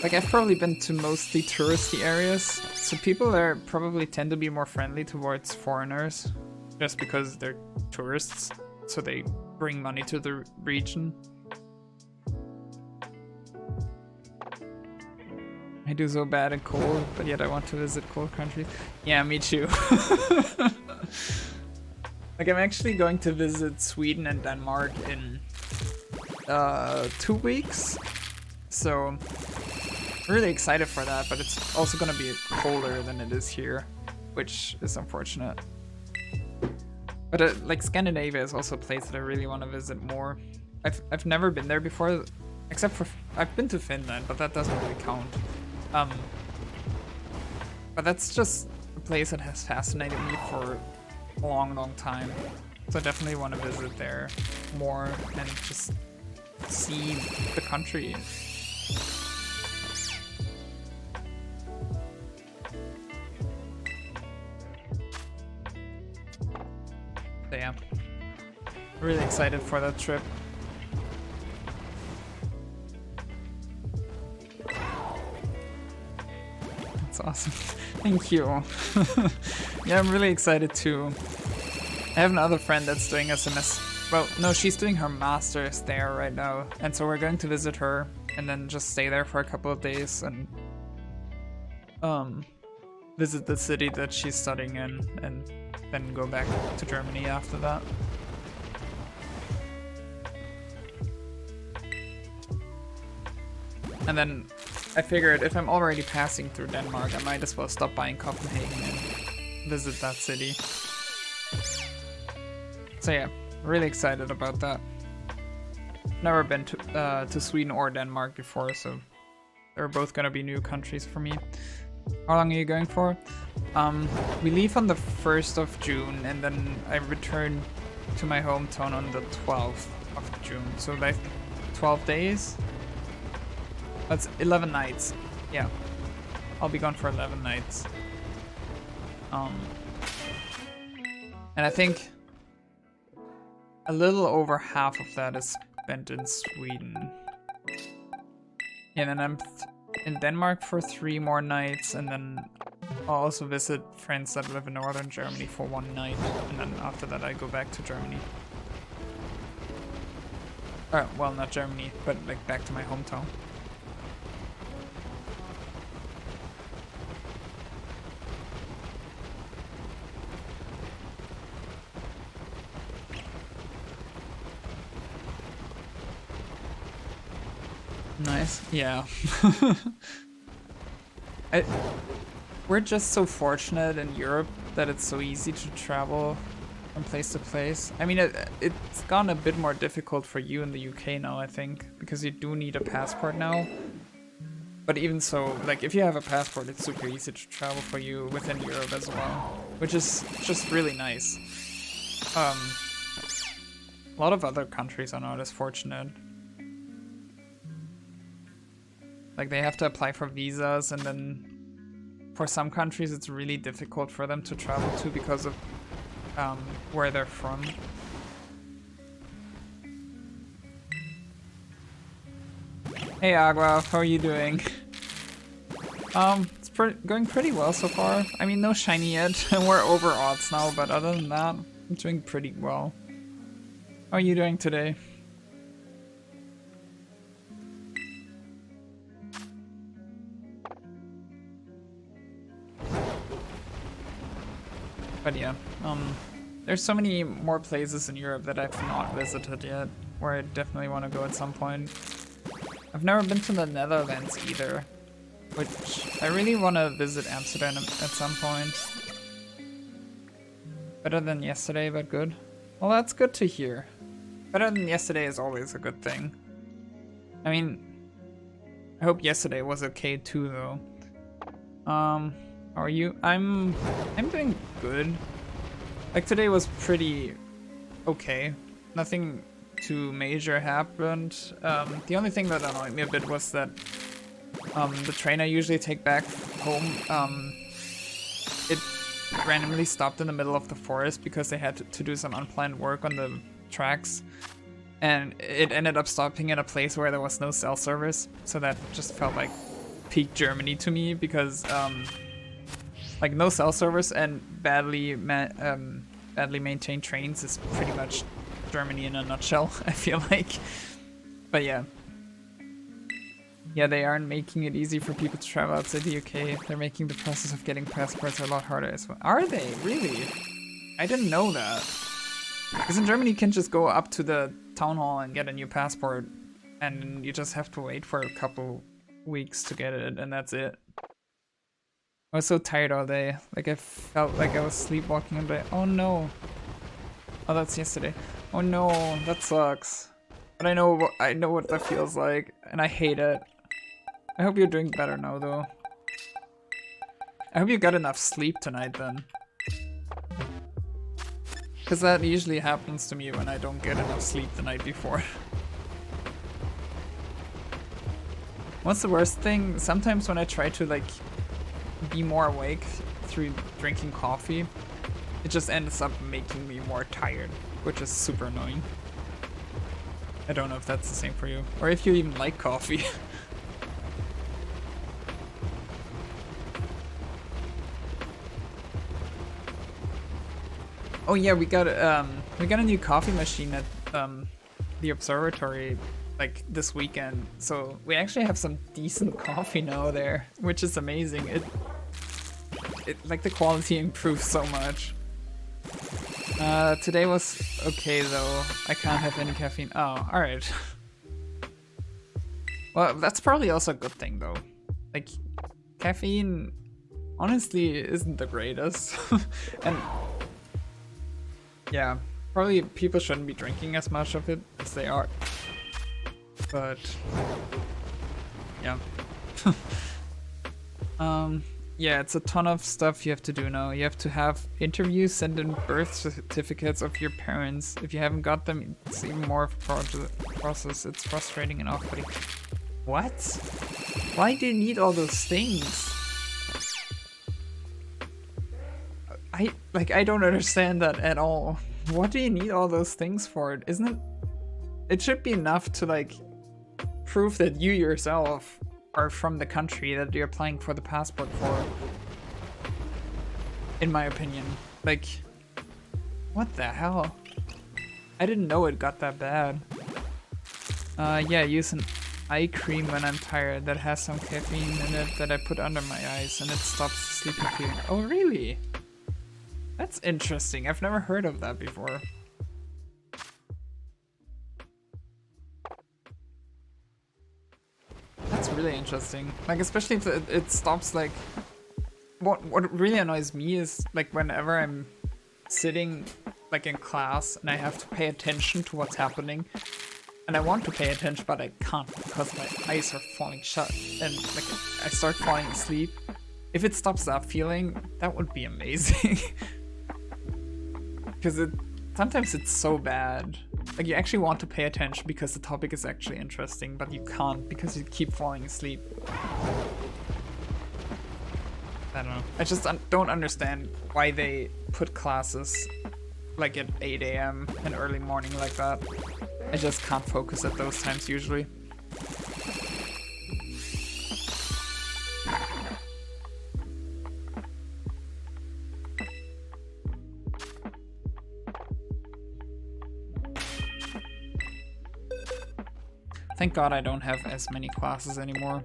A: like I've probably been to mostly touristy areas, so people there probably tend to be more friendly towards foreigners, just because they're tourists, so they bring money to the region. I do so bad in cold, but yet I want to visit cold countries. Yeah, me too. Like I'm actually going to visit Sweden and Denmark in 2 weeks. So I'm really excited for that, but it's also gonna be colder than it is here, which is unfortunate. But like Scandinavia is also a place that I really want to visit more. I've never been there before, except for I've been to Finland, but that doesn't really count. But that's just a place that has fascinated me for a long, long time. So I definitely want to visit there more and just see the country. So yeah, really excited for that trip. That's awesome. Thank you. Yeah, I'm really excited too. I have another friend that's doing a semester. Well, no, she's doing her master's there right now. And so we're going to visit her and then just stay there for a couple of days and visit the city that she's studying in and then go back to Germany after that. And then I figured if I'm already passing through Denmark, I might as well stop by in Copenhagen and visit that city. So yeah, really excited about that. Never been to Sweden or Denmark before, so they're both gonna be new countries for me. How long are you going for? We leave on the 1st of June and then I return to my hometown on the 12th of June. So like 12 days? That's 11 nights. Yeah. I'll be gone for 11 nights. And I think a little over half of that is spent in Sweden. And then I'm in Denmark for 3 more nights, and then I'll also visit friends that live in northern Germany for 1 night, and then after that I go back to Germany. Well, not Germany, but like back to my hometown. Nice, yeah. We're just so fortunate in Europe that it's so easy to travel from place to place. I mean, it's gotten a bit more difficult for you in the UK now, I think, because you do need a passport now. But even so, like, if you have a passport, it's super easy to travel for you within Europe as well, which is just really nice. A lot of other countries are not as fortunate. Like, they have to apply for visas, and then for some countries it's really difficult for them to travel to because of where they're from. Hey Agua, how are you doing? It's going pretty well so far. I mean, no shiny yet, and we're over odds now, but other than that, I'm doing pretty well. How are you doing today? But yeah, there's so many more places in Europe that I've not visited yet, where I definitely want to go at some point. I've never been to the Netherlands either, which I really want to visit Amsterdam at some point. Better than yesterday, but good. Well, that's good to hear. Better than yesterday is always a good thing. I mean, I hope yesterday was okay too, though. How are you? I'm doing good. Like, today was pretty okay. Nothing too major happened. The only thing that annoyed me a bit was that the train I usually take back home, it randomly stopped in the middle of the forest because they had to do some unplanned work on the tracks. And it ended up stopping in a place where there was no cell service. So that just felt like peak Germany to me, because like, no cell service and badly maintained trains is pretty much Germany in a nutshell, I feel like. But yeah. Yeah, they aren't making it easy for people to travel outside the UK. They're making the process of getting passports a lot harder as well. Are they? Really? I didn't know that. Because in Germany you can just go up to the town hall and get a new passport, and you just have to wait for a couple weeks to get it, and that's it. I was so tired all day. Like, I felt like I was sleepwalking all day. Oh no. Oh, that's yesterday. Oh no, that sucks. But I know what that feels like, and I hate it. I hope you're doing better now, though. I hope you got enough sleep tonight, then. Because that usually happens to me when I don't get enough sleep the night before. What's the worst thing? Sometimes when I try to, like, be more awake through drinking coffee, it just ends up making me more tired, which is super annoying. I don't know if that's the same for you, or if you even like coffee. Oh yeah, we got a new coffee machine at the observatory, like, this weekend, so we actually have some decent coffee now there, which is amazing. It like, the quality improved so much. Today was okay though. I can't have any caffeine. Oh, alright. Well, that's probably also a good thing though. Like, caffeine honestly isn't the greatest. And yeah, probably people shouldn't be drinking as much of it as they are. But yeah. Yeah, it's a ton of stuff you have to do now. You have to have interviews, send in birth certificates of your parents. If you haven't got them, it's even more of a process. It's frustrating and off-putting. What? Why do you need all those things? I don't understand that at all. What do you need all those things for? Isn't it should be enough to like prove that you yourself are from the country that you're applying for the passport for. In my opinion. Like, what the hell? I didn't know it got that bad. Yeah, use an eye cream when I'm tired that has some caffeine in it that I put under my eyes and it stops the sleeping feeling. Oh, really? That's interesting. I've never heard of that before. That's really interesting. Like, especially if it stops, like... What really annoys me is, like, whenever I'm sitting, like, in class and I have to pay attention to what's happening, and I want to pay attention, but I can't because my eyes are falling shut, and, like, I start falling asleep. If it stops that feeling, that would be amazing. Because sometimes it's so bad. Like, you actually want to pay attention because the topic is actually interesting, but you can't because you keep falling asleep. I don't know. I just don't understand why they put classes like at 8 AM in early morning like that. I just can't focus at those times usually. Thank God I don't have as many classes anymore.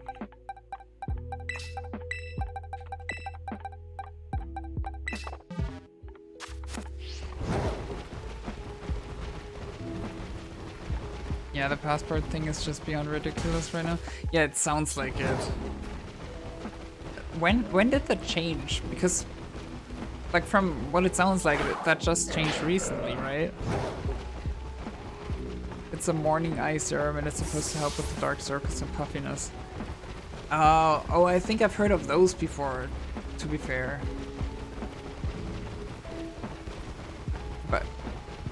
A: Yeah, the passport thing is just beyond ridiculous right now. Yeah, it sounds like it. When did that change? Because, like, from what it sounds like, that just changed recently, right? It's a morning eye serum and it's supposed to help with the dark circles and puffiness. Oh, I think I've heard of those before, to be fair. But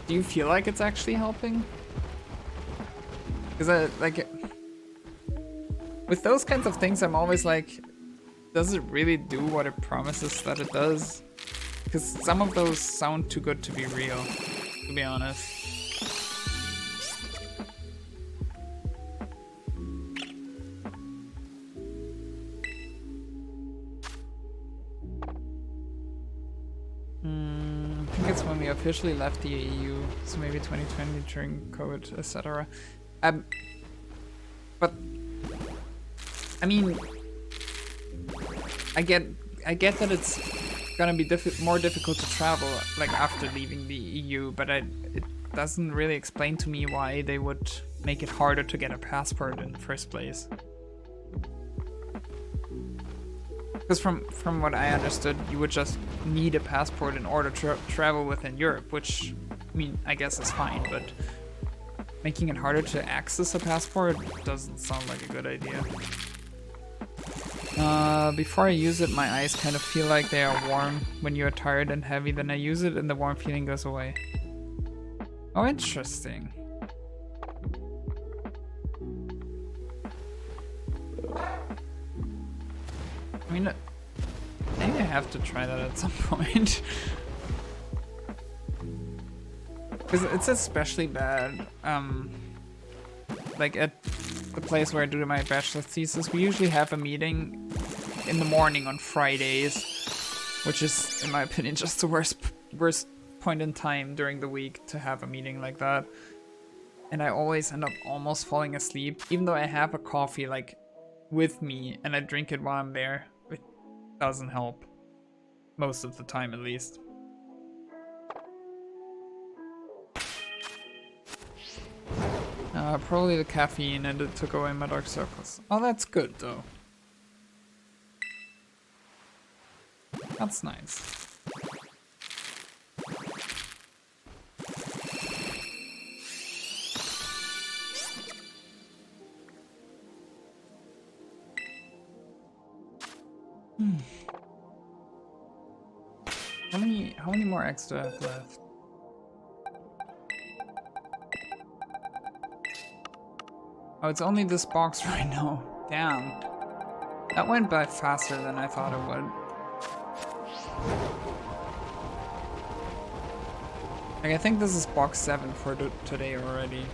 A: do you feel like it's actually helping? Because like, with those kinds of things, I'm always like, does it really do what it promises that it does? Because some of those sound too good to be real, to be honest. I think it's when we officially left the EU, so maybe 2020 during COVID, etc. But I mean, I get that it's gonna be more difficult to travel like after leaving the EU, but it doesn't really explain to me why they would make it harder to get a passport in the first place. Because from what I understood, you would just need a passport in order to travel within Europe, which, I mean, I guess is fine, but making it harder to access a passport doesn't sound like a good idea. Before I use it, my eyes kind of feel like they are warm. When you are tired and heavy, then I use it and the warm feeling goes away. Oh, interesting. I mean, maybe I have to try that at some point. Because it's especially bad, like at the place where I do my bachelor thesis, we usually have a meeting in the morning on Fridays, which is, in my opinion, just the worst point in time during the week to have a meeting like that. And I always end up almost falling asleep, even though I have a coffee like with me and I drink it while I'm there. It doesn't help, most of the time at least. Probably the caffeine, and it took away my dark circles. Oh, that's good though. That's nice. How many more eggs do I have left? Oh, it's only this box right now. Damn. That went by faster than I thought it would. Like, I think this is box 7 for today already.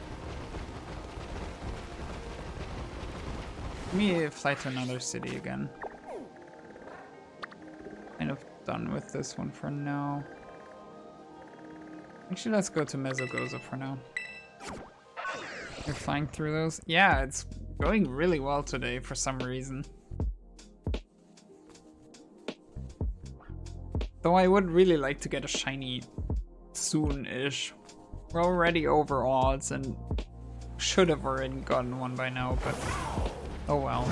A: Let me fly to another city again. Kind of done with this one for now. Actually, let's go to Mesogoza for now. You're flying through those? Yeah, it's going really well today for some reason. Though I would really like to get a shiny soon-ish. We're already over odds and should have already gotten one by now, but oh well.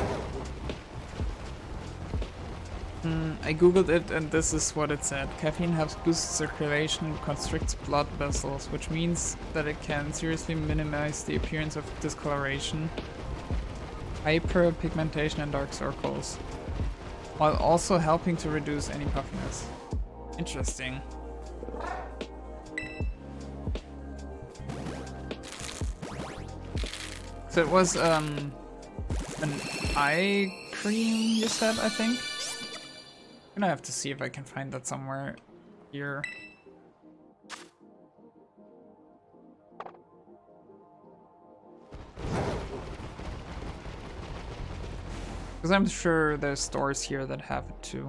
A: I googled it and this is what it said. Caffeine helps boost circulation and constricts blood vessels, which means that it can seriously minimize the appearance of discoloration, hyperpigmentation and dark circles, while also helping to reduce any puffiness. Interesting. So it was an eye cream you said, I think? I'm gonna have to see if I can find that somewhere here. Because I'm sure there's stores here that have it too.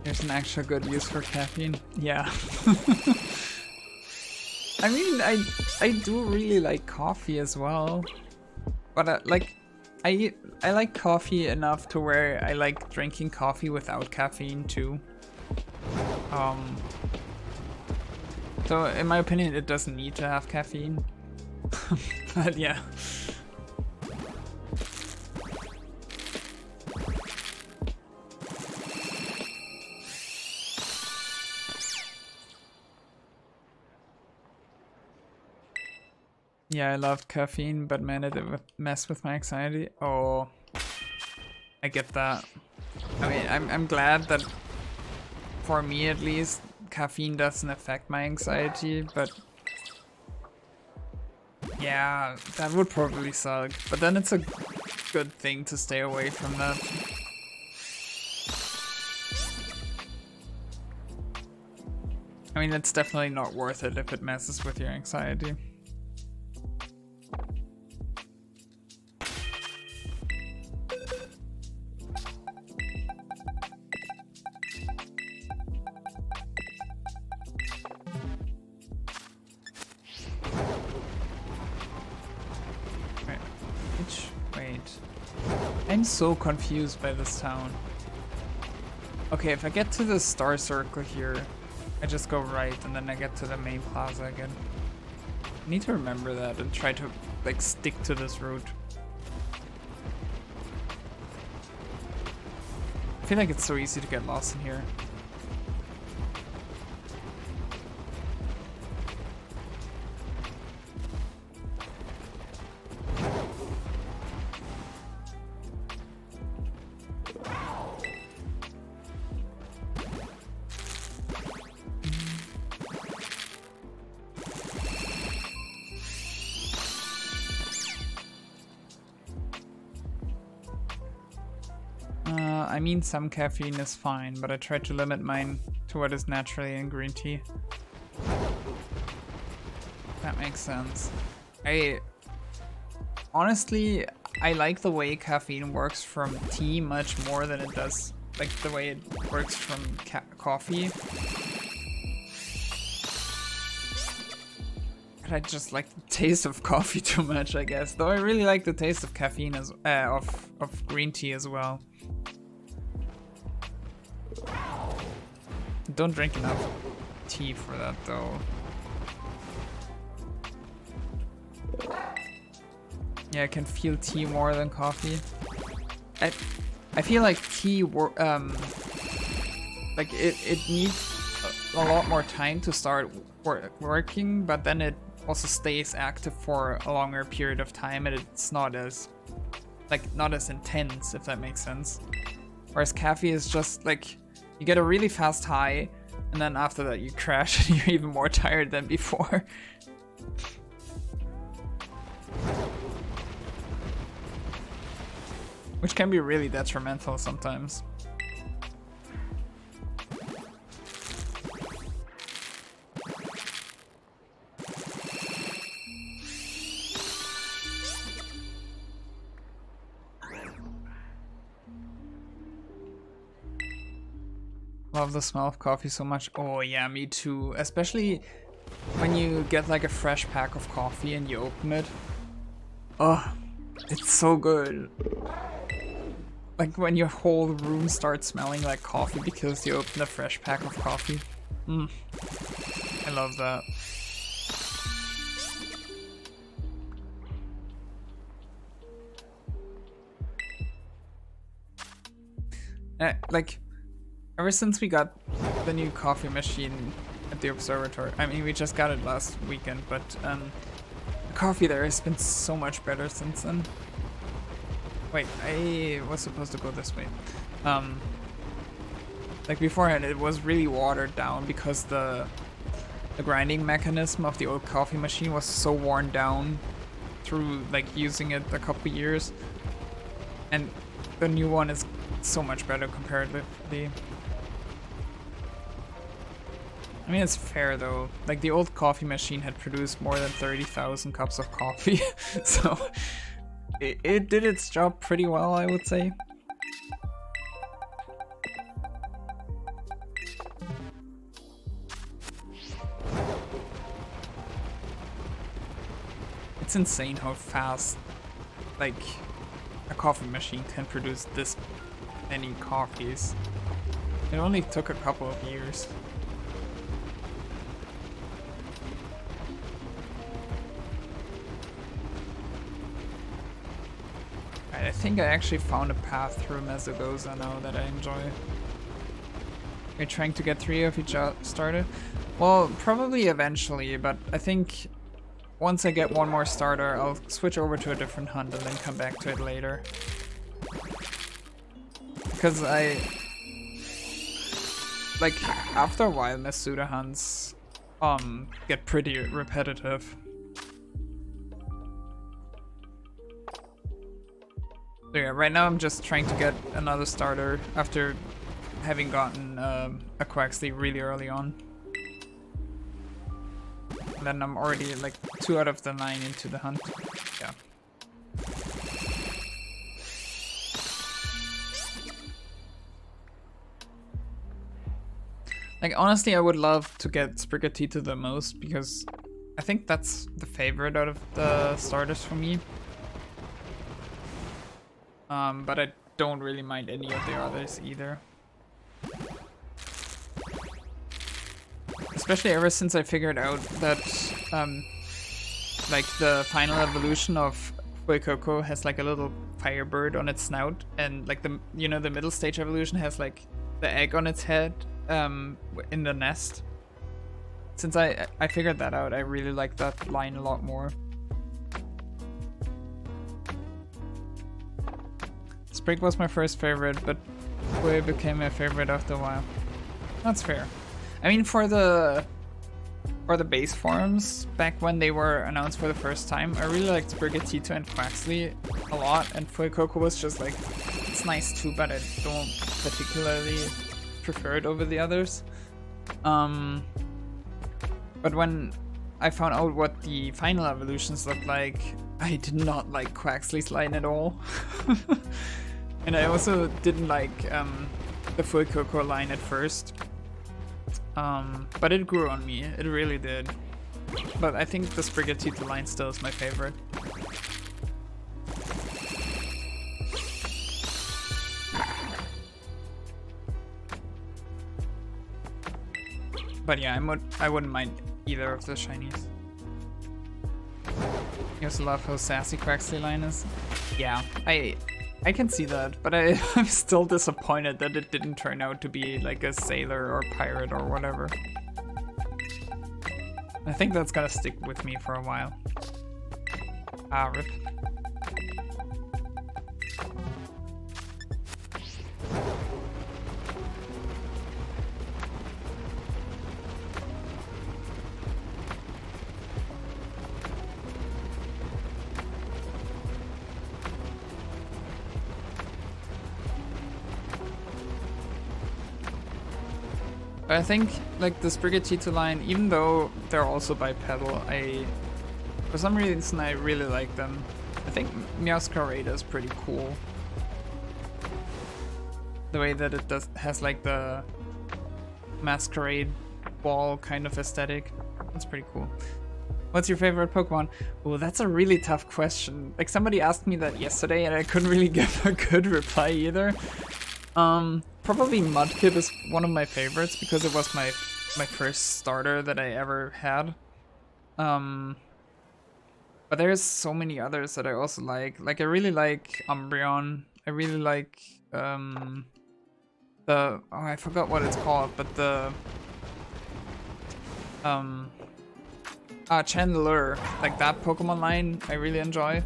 A: There's an actual good use for caffeine. Yeah. I mean, I do really like coffee as well, but I like coffee enough to where I like drinking coffee without caffeine too. So in my opinion, it doesn't need to have caffeine. But yeah. Yeah, I loved caffeine, but man, it would mess with my anxiety. Oh, I get that. I mean, I'm glad that, for me at least, caffeine doesn't affect my anxiety, but yeah, that would probably suck. But then it's a good thing to stay away from that. I mean, it's definitely not worth it if it messes with your anxiety. I'm so confused by this town. Okay, if I get to the star circle here, I just go right and then I get to the main plaza again. I need to remember that and try to like stick to this route. I feel like it's so easy to get lost in here. I mean, some caffeine is fine, but I try to limit mine to what is naturally in green tea. That makes sense. Honestly, I like the way caffeine works from tea much more than it does like the way it works from coffee. And I just like the taste of coffee too much, I guess. Though I really like the taste of caffeine as of green tea as well. Don't drink enough tea for that though. Yeah, I can feel tea more than coffee. I feel like tea like it needs a lot more time to start working, but then it also stays active for a longer period of time, and it's not as intense, if that makes sense. Whereas cafe is just like, you get a really fast high, and then after that you crash and you're even more tired than before. Which can be really detrimental sometimes. Love the smell of coffee so much. Oh yeah, me too. Especially when you get like a fresh pack of coffee and you open it. Oh, it's so good. Like when your whole room starts smelling like coffee because you open a fresh pack of coffee. I love that. Like, ever since we got the new coffee machine at the observatory, I mean, we just got it last weekend, but the coffee there has been so much better since then. Wait, I was supposed to go this way. Like beforehand, it was really watered down because the grinding mechanism of the old coffee machine was so worn down through like using it a couple years, and the new one is so much better comparatively. I mean, it's fair though. Like the old coffee machine had produced more than 30,000 cups of coffee, so it did its job pretty well, I would say. It's insane how fast, like, a coffee machine can produce this many coffees. It only took a couple of years. I think I actually found a path through Masuda now that I enjoy. You're trying to get 3 of each starter? Well, probably eventually, but I think once I get one more starter, I'll switch over to a different hunt and then come back to it later. Because like, after a while, Masuda hunts get pretty repetitive. So yeah, right now I'm just trying to get another starter after having gotten a Quaxley really early on. And then I'm already like 2 out of the 9 into the hunt. Yeah. Like honestly, I would love to get Sprigatito the most because I think that's the favorite out of the starters for me. But I don't really mind any of the others either. Especially ever since I figured out that like the final evolution of Fuecoco has like a little firebird on its snout, and like the the middle stage evolution has like the egg on its head in the nest. Since I figured that out, I really like that line a lot more. Sprig was my first favorite, but Fue became my favorite after a while. That's fair. I mean, for the base forms, back when they were announced for the first time, I really liked Sprigatito and Quaxley a lot, and Fuecoco was just like, it's nice too, but I don't particularly prefer it over the others. But when I found out what the final evolutions looked like, I did not like Quaxley's line at all. And I also didn't like the Fuecoco line at first. But it grew on me, it really did. But I think the Sprigatito line still is my favorite. But yeah, I wouldn't mind either of the shinies. You also love how sassy Quaxley line is? Yeah, I can see that, but I'm still disappointed that it didn't turn out to be like a sailor or pirate or whatever. I think that's gonna stick with me for a while. Ah, rip. But I think like the Sprigatito line, even though they're also bipedal, for some reason I really like them. I think Meowscarada is pretty cool. The way that it has like the masquerade ball kind of aesthetic. That's pretty cool. What's your favorite Pokemon? Oh, that's a really tough question. Like somebody asked me that yesterday and I couldn't really give a good reply either. Probably Mudkip is one of my favorites because it was my first starter that I ever had. But there's so many others that I also like. Like I really like Umbreon. I really like I forgot what it's called, but the Chandelure, like that Pokemon line I really enjoy.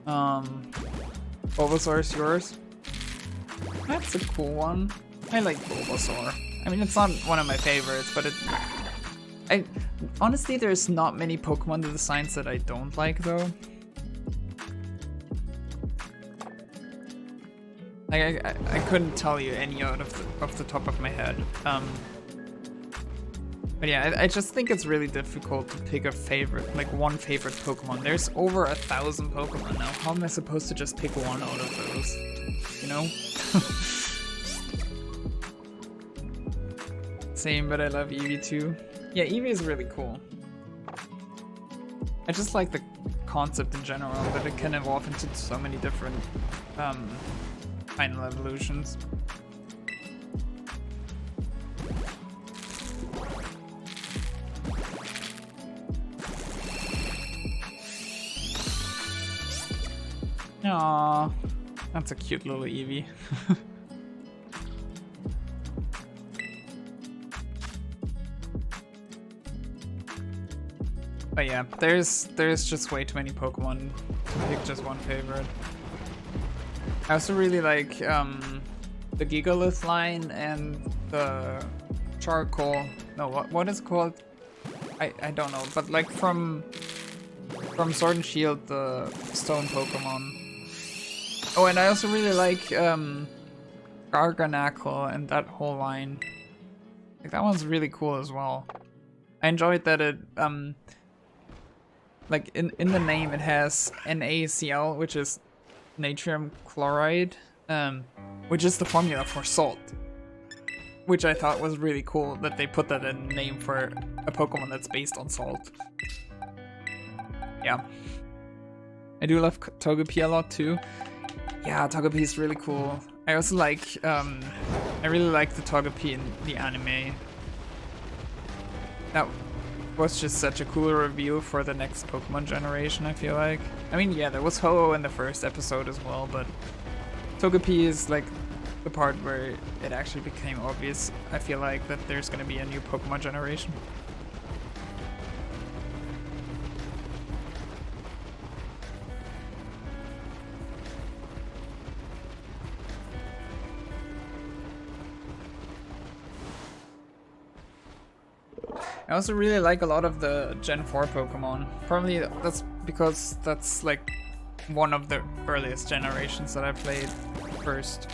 A: Bulbasaur is yours. That's a cool one. I like Bulbasaur. I mean, it's not one of my favorites, but honestly, there's not many Pokemon designs that I don't like, though. Like, I couldn't tell you any out of the top of my head. But yeah, I just think it's really difficult to pick a favorite, like one favorite Pokemon. There's over 1,000 Pokemon now. How am I supposed to just pick one out of those? You know? Same, but I love Eevee too. Yeah, Eevee is really cool. I just like the concept in general, that it can evolve into so many different final evolutions. Aww, that's a cute little Eevee. But yeah, there's just way too many Pokemon to pick just one favorite. I also really like the Gigalith line and the Charcoal. No, what is it called? I don't know, but like from Sword and Shield, the Stone Pokemon. Oh, and I also really like Garganacl and that whole line. Like that one's really cool as well. I enjoyed that it like in the name it has NaCl, which is natrium chloride, which is the formula for salt. Which I thought was really cool that they put that in the name for a Pokemon that's based on salt. Yeah. I do love Togepi a lot too. Yeah, Togepi is really cool. I also like, I really like the Togepi in the anime. That was just such a cool reveal for the next Pokemon generation, I feel like. I mean, yeah, there was Ho-Oh in the first episode as well, but Togepi is like the part where it actually became obvious, I feel like, that there's gonna be a new Pokemon generation. I also really like a lot of the Gen 4 Pokemon. Probably that's because that's like one of the earliest generations that I played first.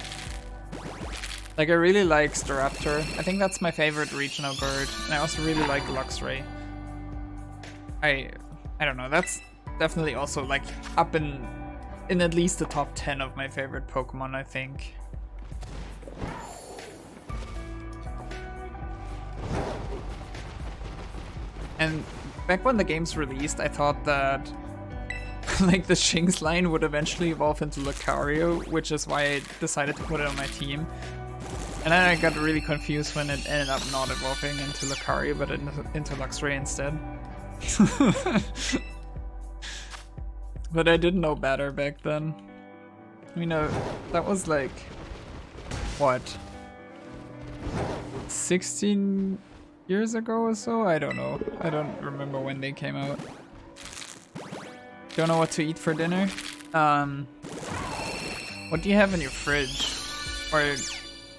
A: Like I really like Staraptor. I think that's my favorite regional bird. And I also really like Luxray. I don't know, that's definitely also like up in at least the top 10 of my favorite Pokemon, I think. And back when the game's released, I thought that like the Shinx line would eventually evolve into Lucario, which is why I decided to put it on my team. And then I got really confused when it ended up not evolving into Lucario, but into Luxray instead. But I didn't know better back then. You know, that was like, what? 16 years ago or so? I don't know. I don't remember when they came out. Don't know what to eat for dinner? What do you have in your fridge? Or,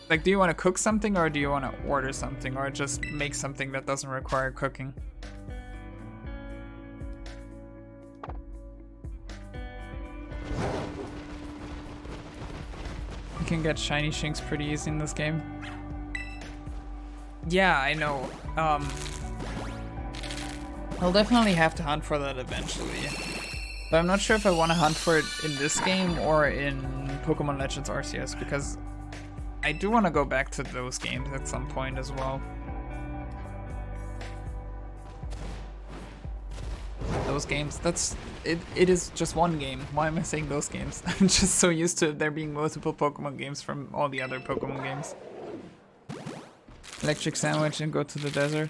A: like, do you want to cook something or do you want to order something or just make something that doesn't require cooking? You can get shiny Shinx pretty easy in this game. Yeah, I know. I'll definitely have to hunt for that eventually. But I'm not sure if I want to hunt for it in this game or in Pokemon Legends Arceus, because I do want to go back to those games at some point as well. Those games, it is just one game. Why am I saying those games? I'm just so used to there being multiple Pokemon games from all the other Pokemon games. Electric Sandwich and go to the desert.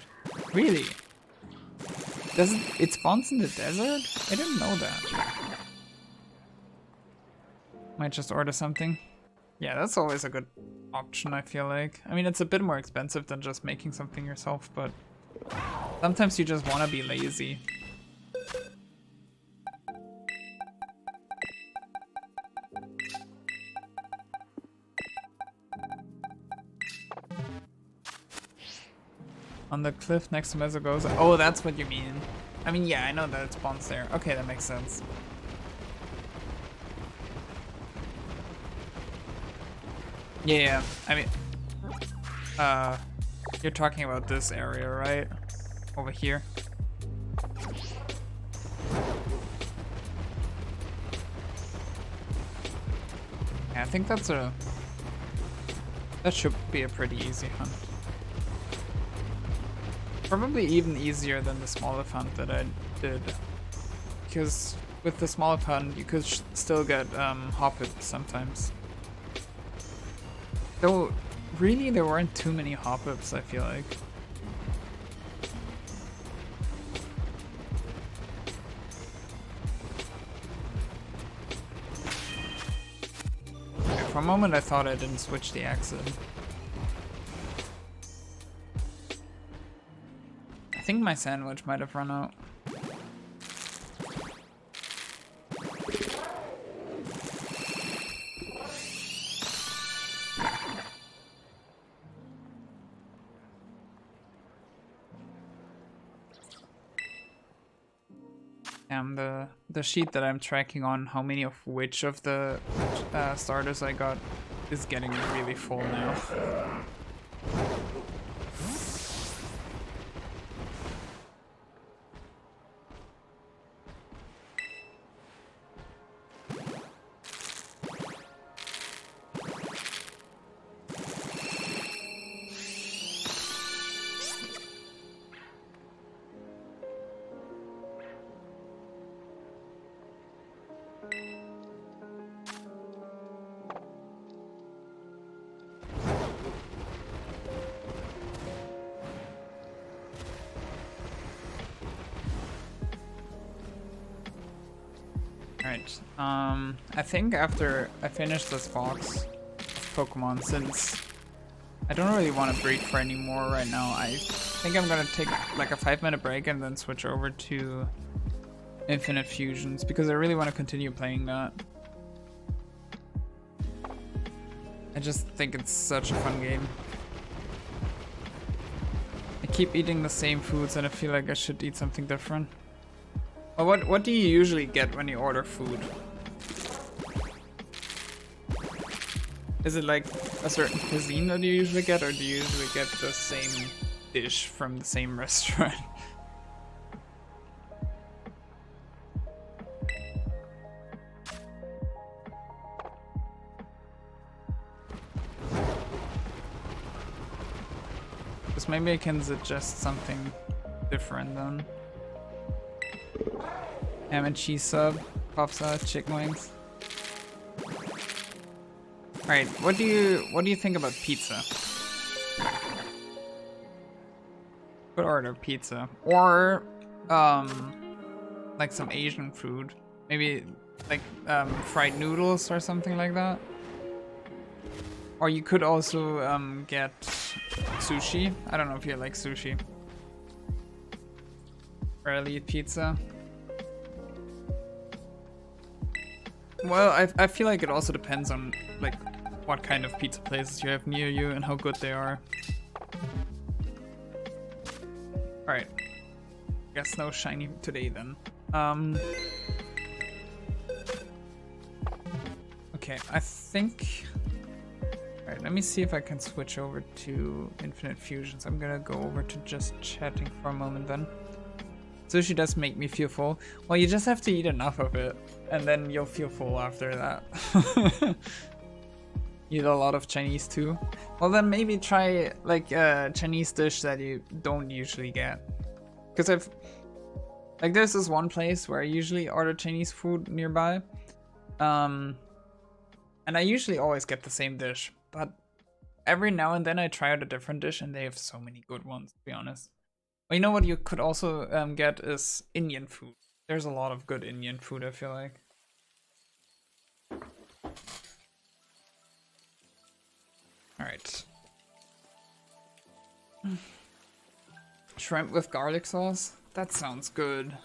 A: Really? It spawns in the desert? I didn't know that. Might just order something. Yeah, that's always a good option, I feel like. I mean, it's a bit more expensive than just making something yourself, but sometimes you just want to be lazy. On the cliff next to Mesogoza. Oh, that's what you mean. I mean, yeah, I know that it spawns there. Okay, that makes sense. Yeah, I mean, you're talking about this area, right? Over here. Yeah, I think that should be a pretty easy hunt. Probably even easier than the smaller hunt that I did. Because with the smaller hunt, you could still get Hoppip sometimes. Though, really, there weren't too many Hoppips, I feel like. Okay, for a moment I thought I didn't switch the exit. I think my sandwich might have run out. The sheet that I'm tracking on how many of which of the starters I got is getting really full now. I think after I finish this box of Pokemon, since I don't really want to breed for any more right now, I think I'm gonna take like a 5-minute break and then switch over to Infinite Fusions, because I really want to continue playing that. I just think it's such a fun game. I keep eating the same foods and I feel like I should eat something different. Well, what do you usually get when you order food? Is it like a certain cuisine that you usually get, or do you usually get the same dish from the same restaurant? Because maybe I can suggest something different then. Ham and cheese sub, pop sauce, chicken wings. Alright, what do you think about pizza? Could order pizza. Or like some Asian food. Maybe like fried noodles or something like that. Or you could also get sushi. I don't know if you like sushi. Rarely eat pizza. Well, I feel like it also depends on like what kind of pizza places you have near you and how good they are. Alright. Guess no shiny today then. Okay, I think... Alright, Alright, let me see if I can switch over to Infinite Fusions. I'm gonna go over to just chatting for a moment then. Sushi does make me feel full. Well, you just have to eat enough of it, and then you'll feel full after that. Eat a lot of Chinese too. Well, then maybe try like a Chinese dish that you don't usually get. Because there's this one place where I usually order Chinese food nearby. And I usually always get the same dish, but every now and then I try out a different dish, and they have so many good ones, to be honest. Well, you know what you could also get is Indian food. There's a lot of good Indian food, I feel like. Alright. Shrimp with garlic sauce? That sounds good.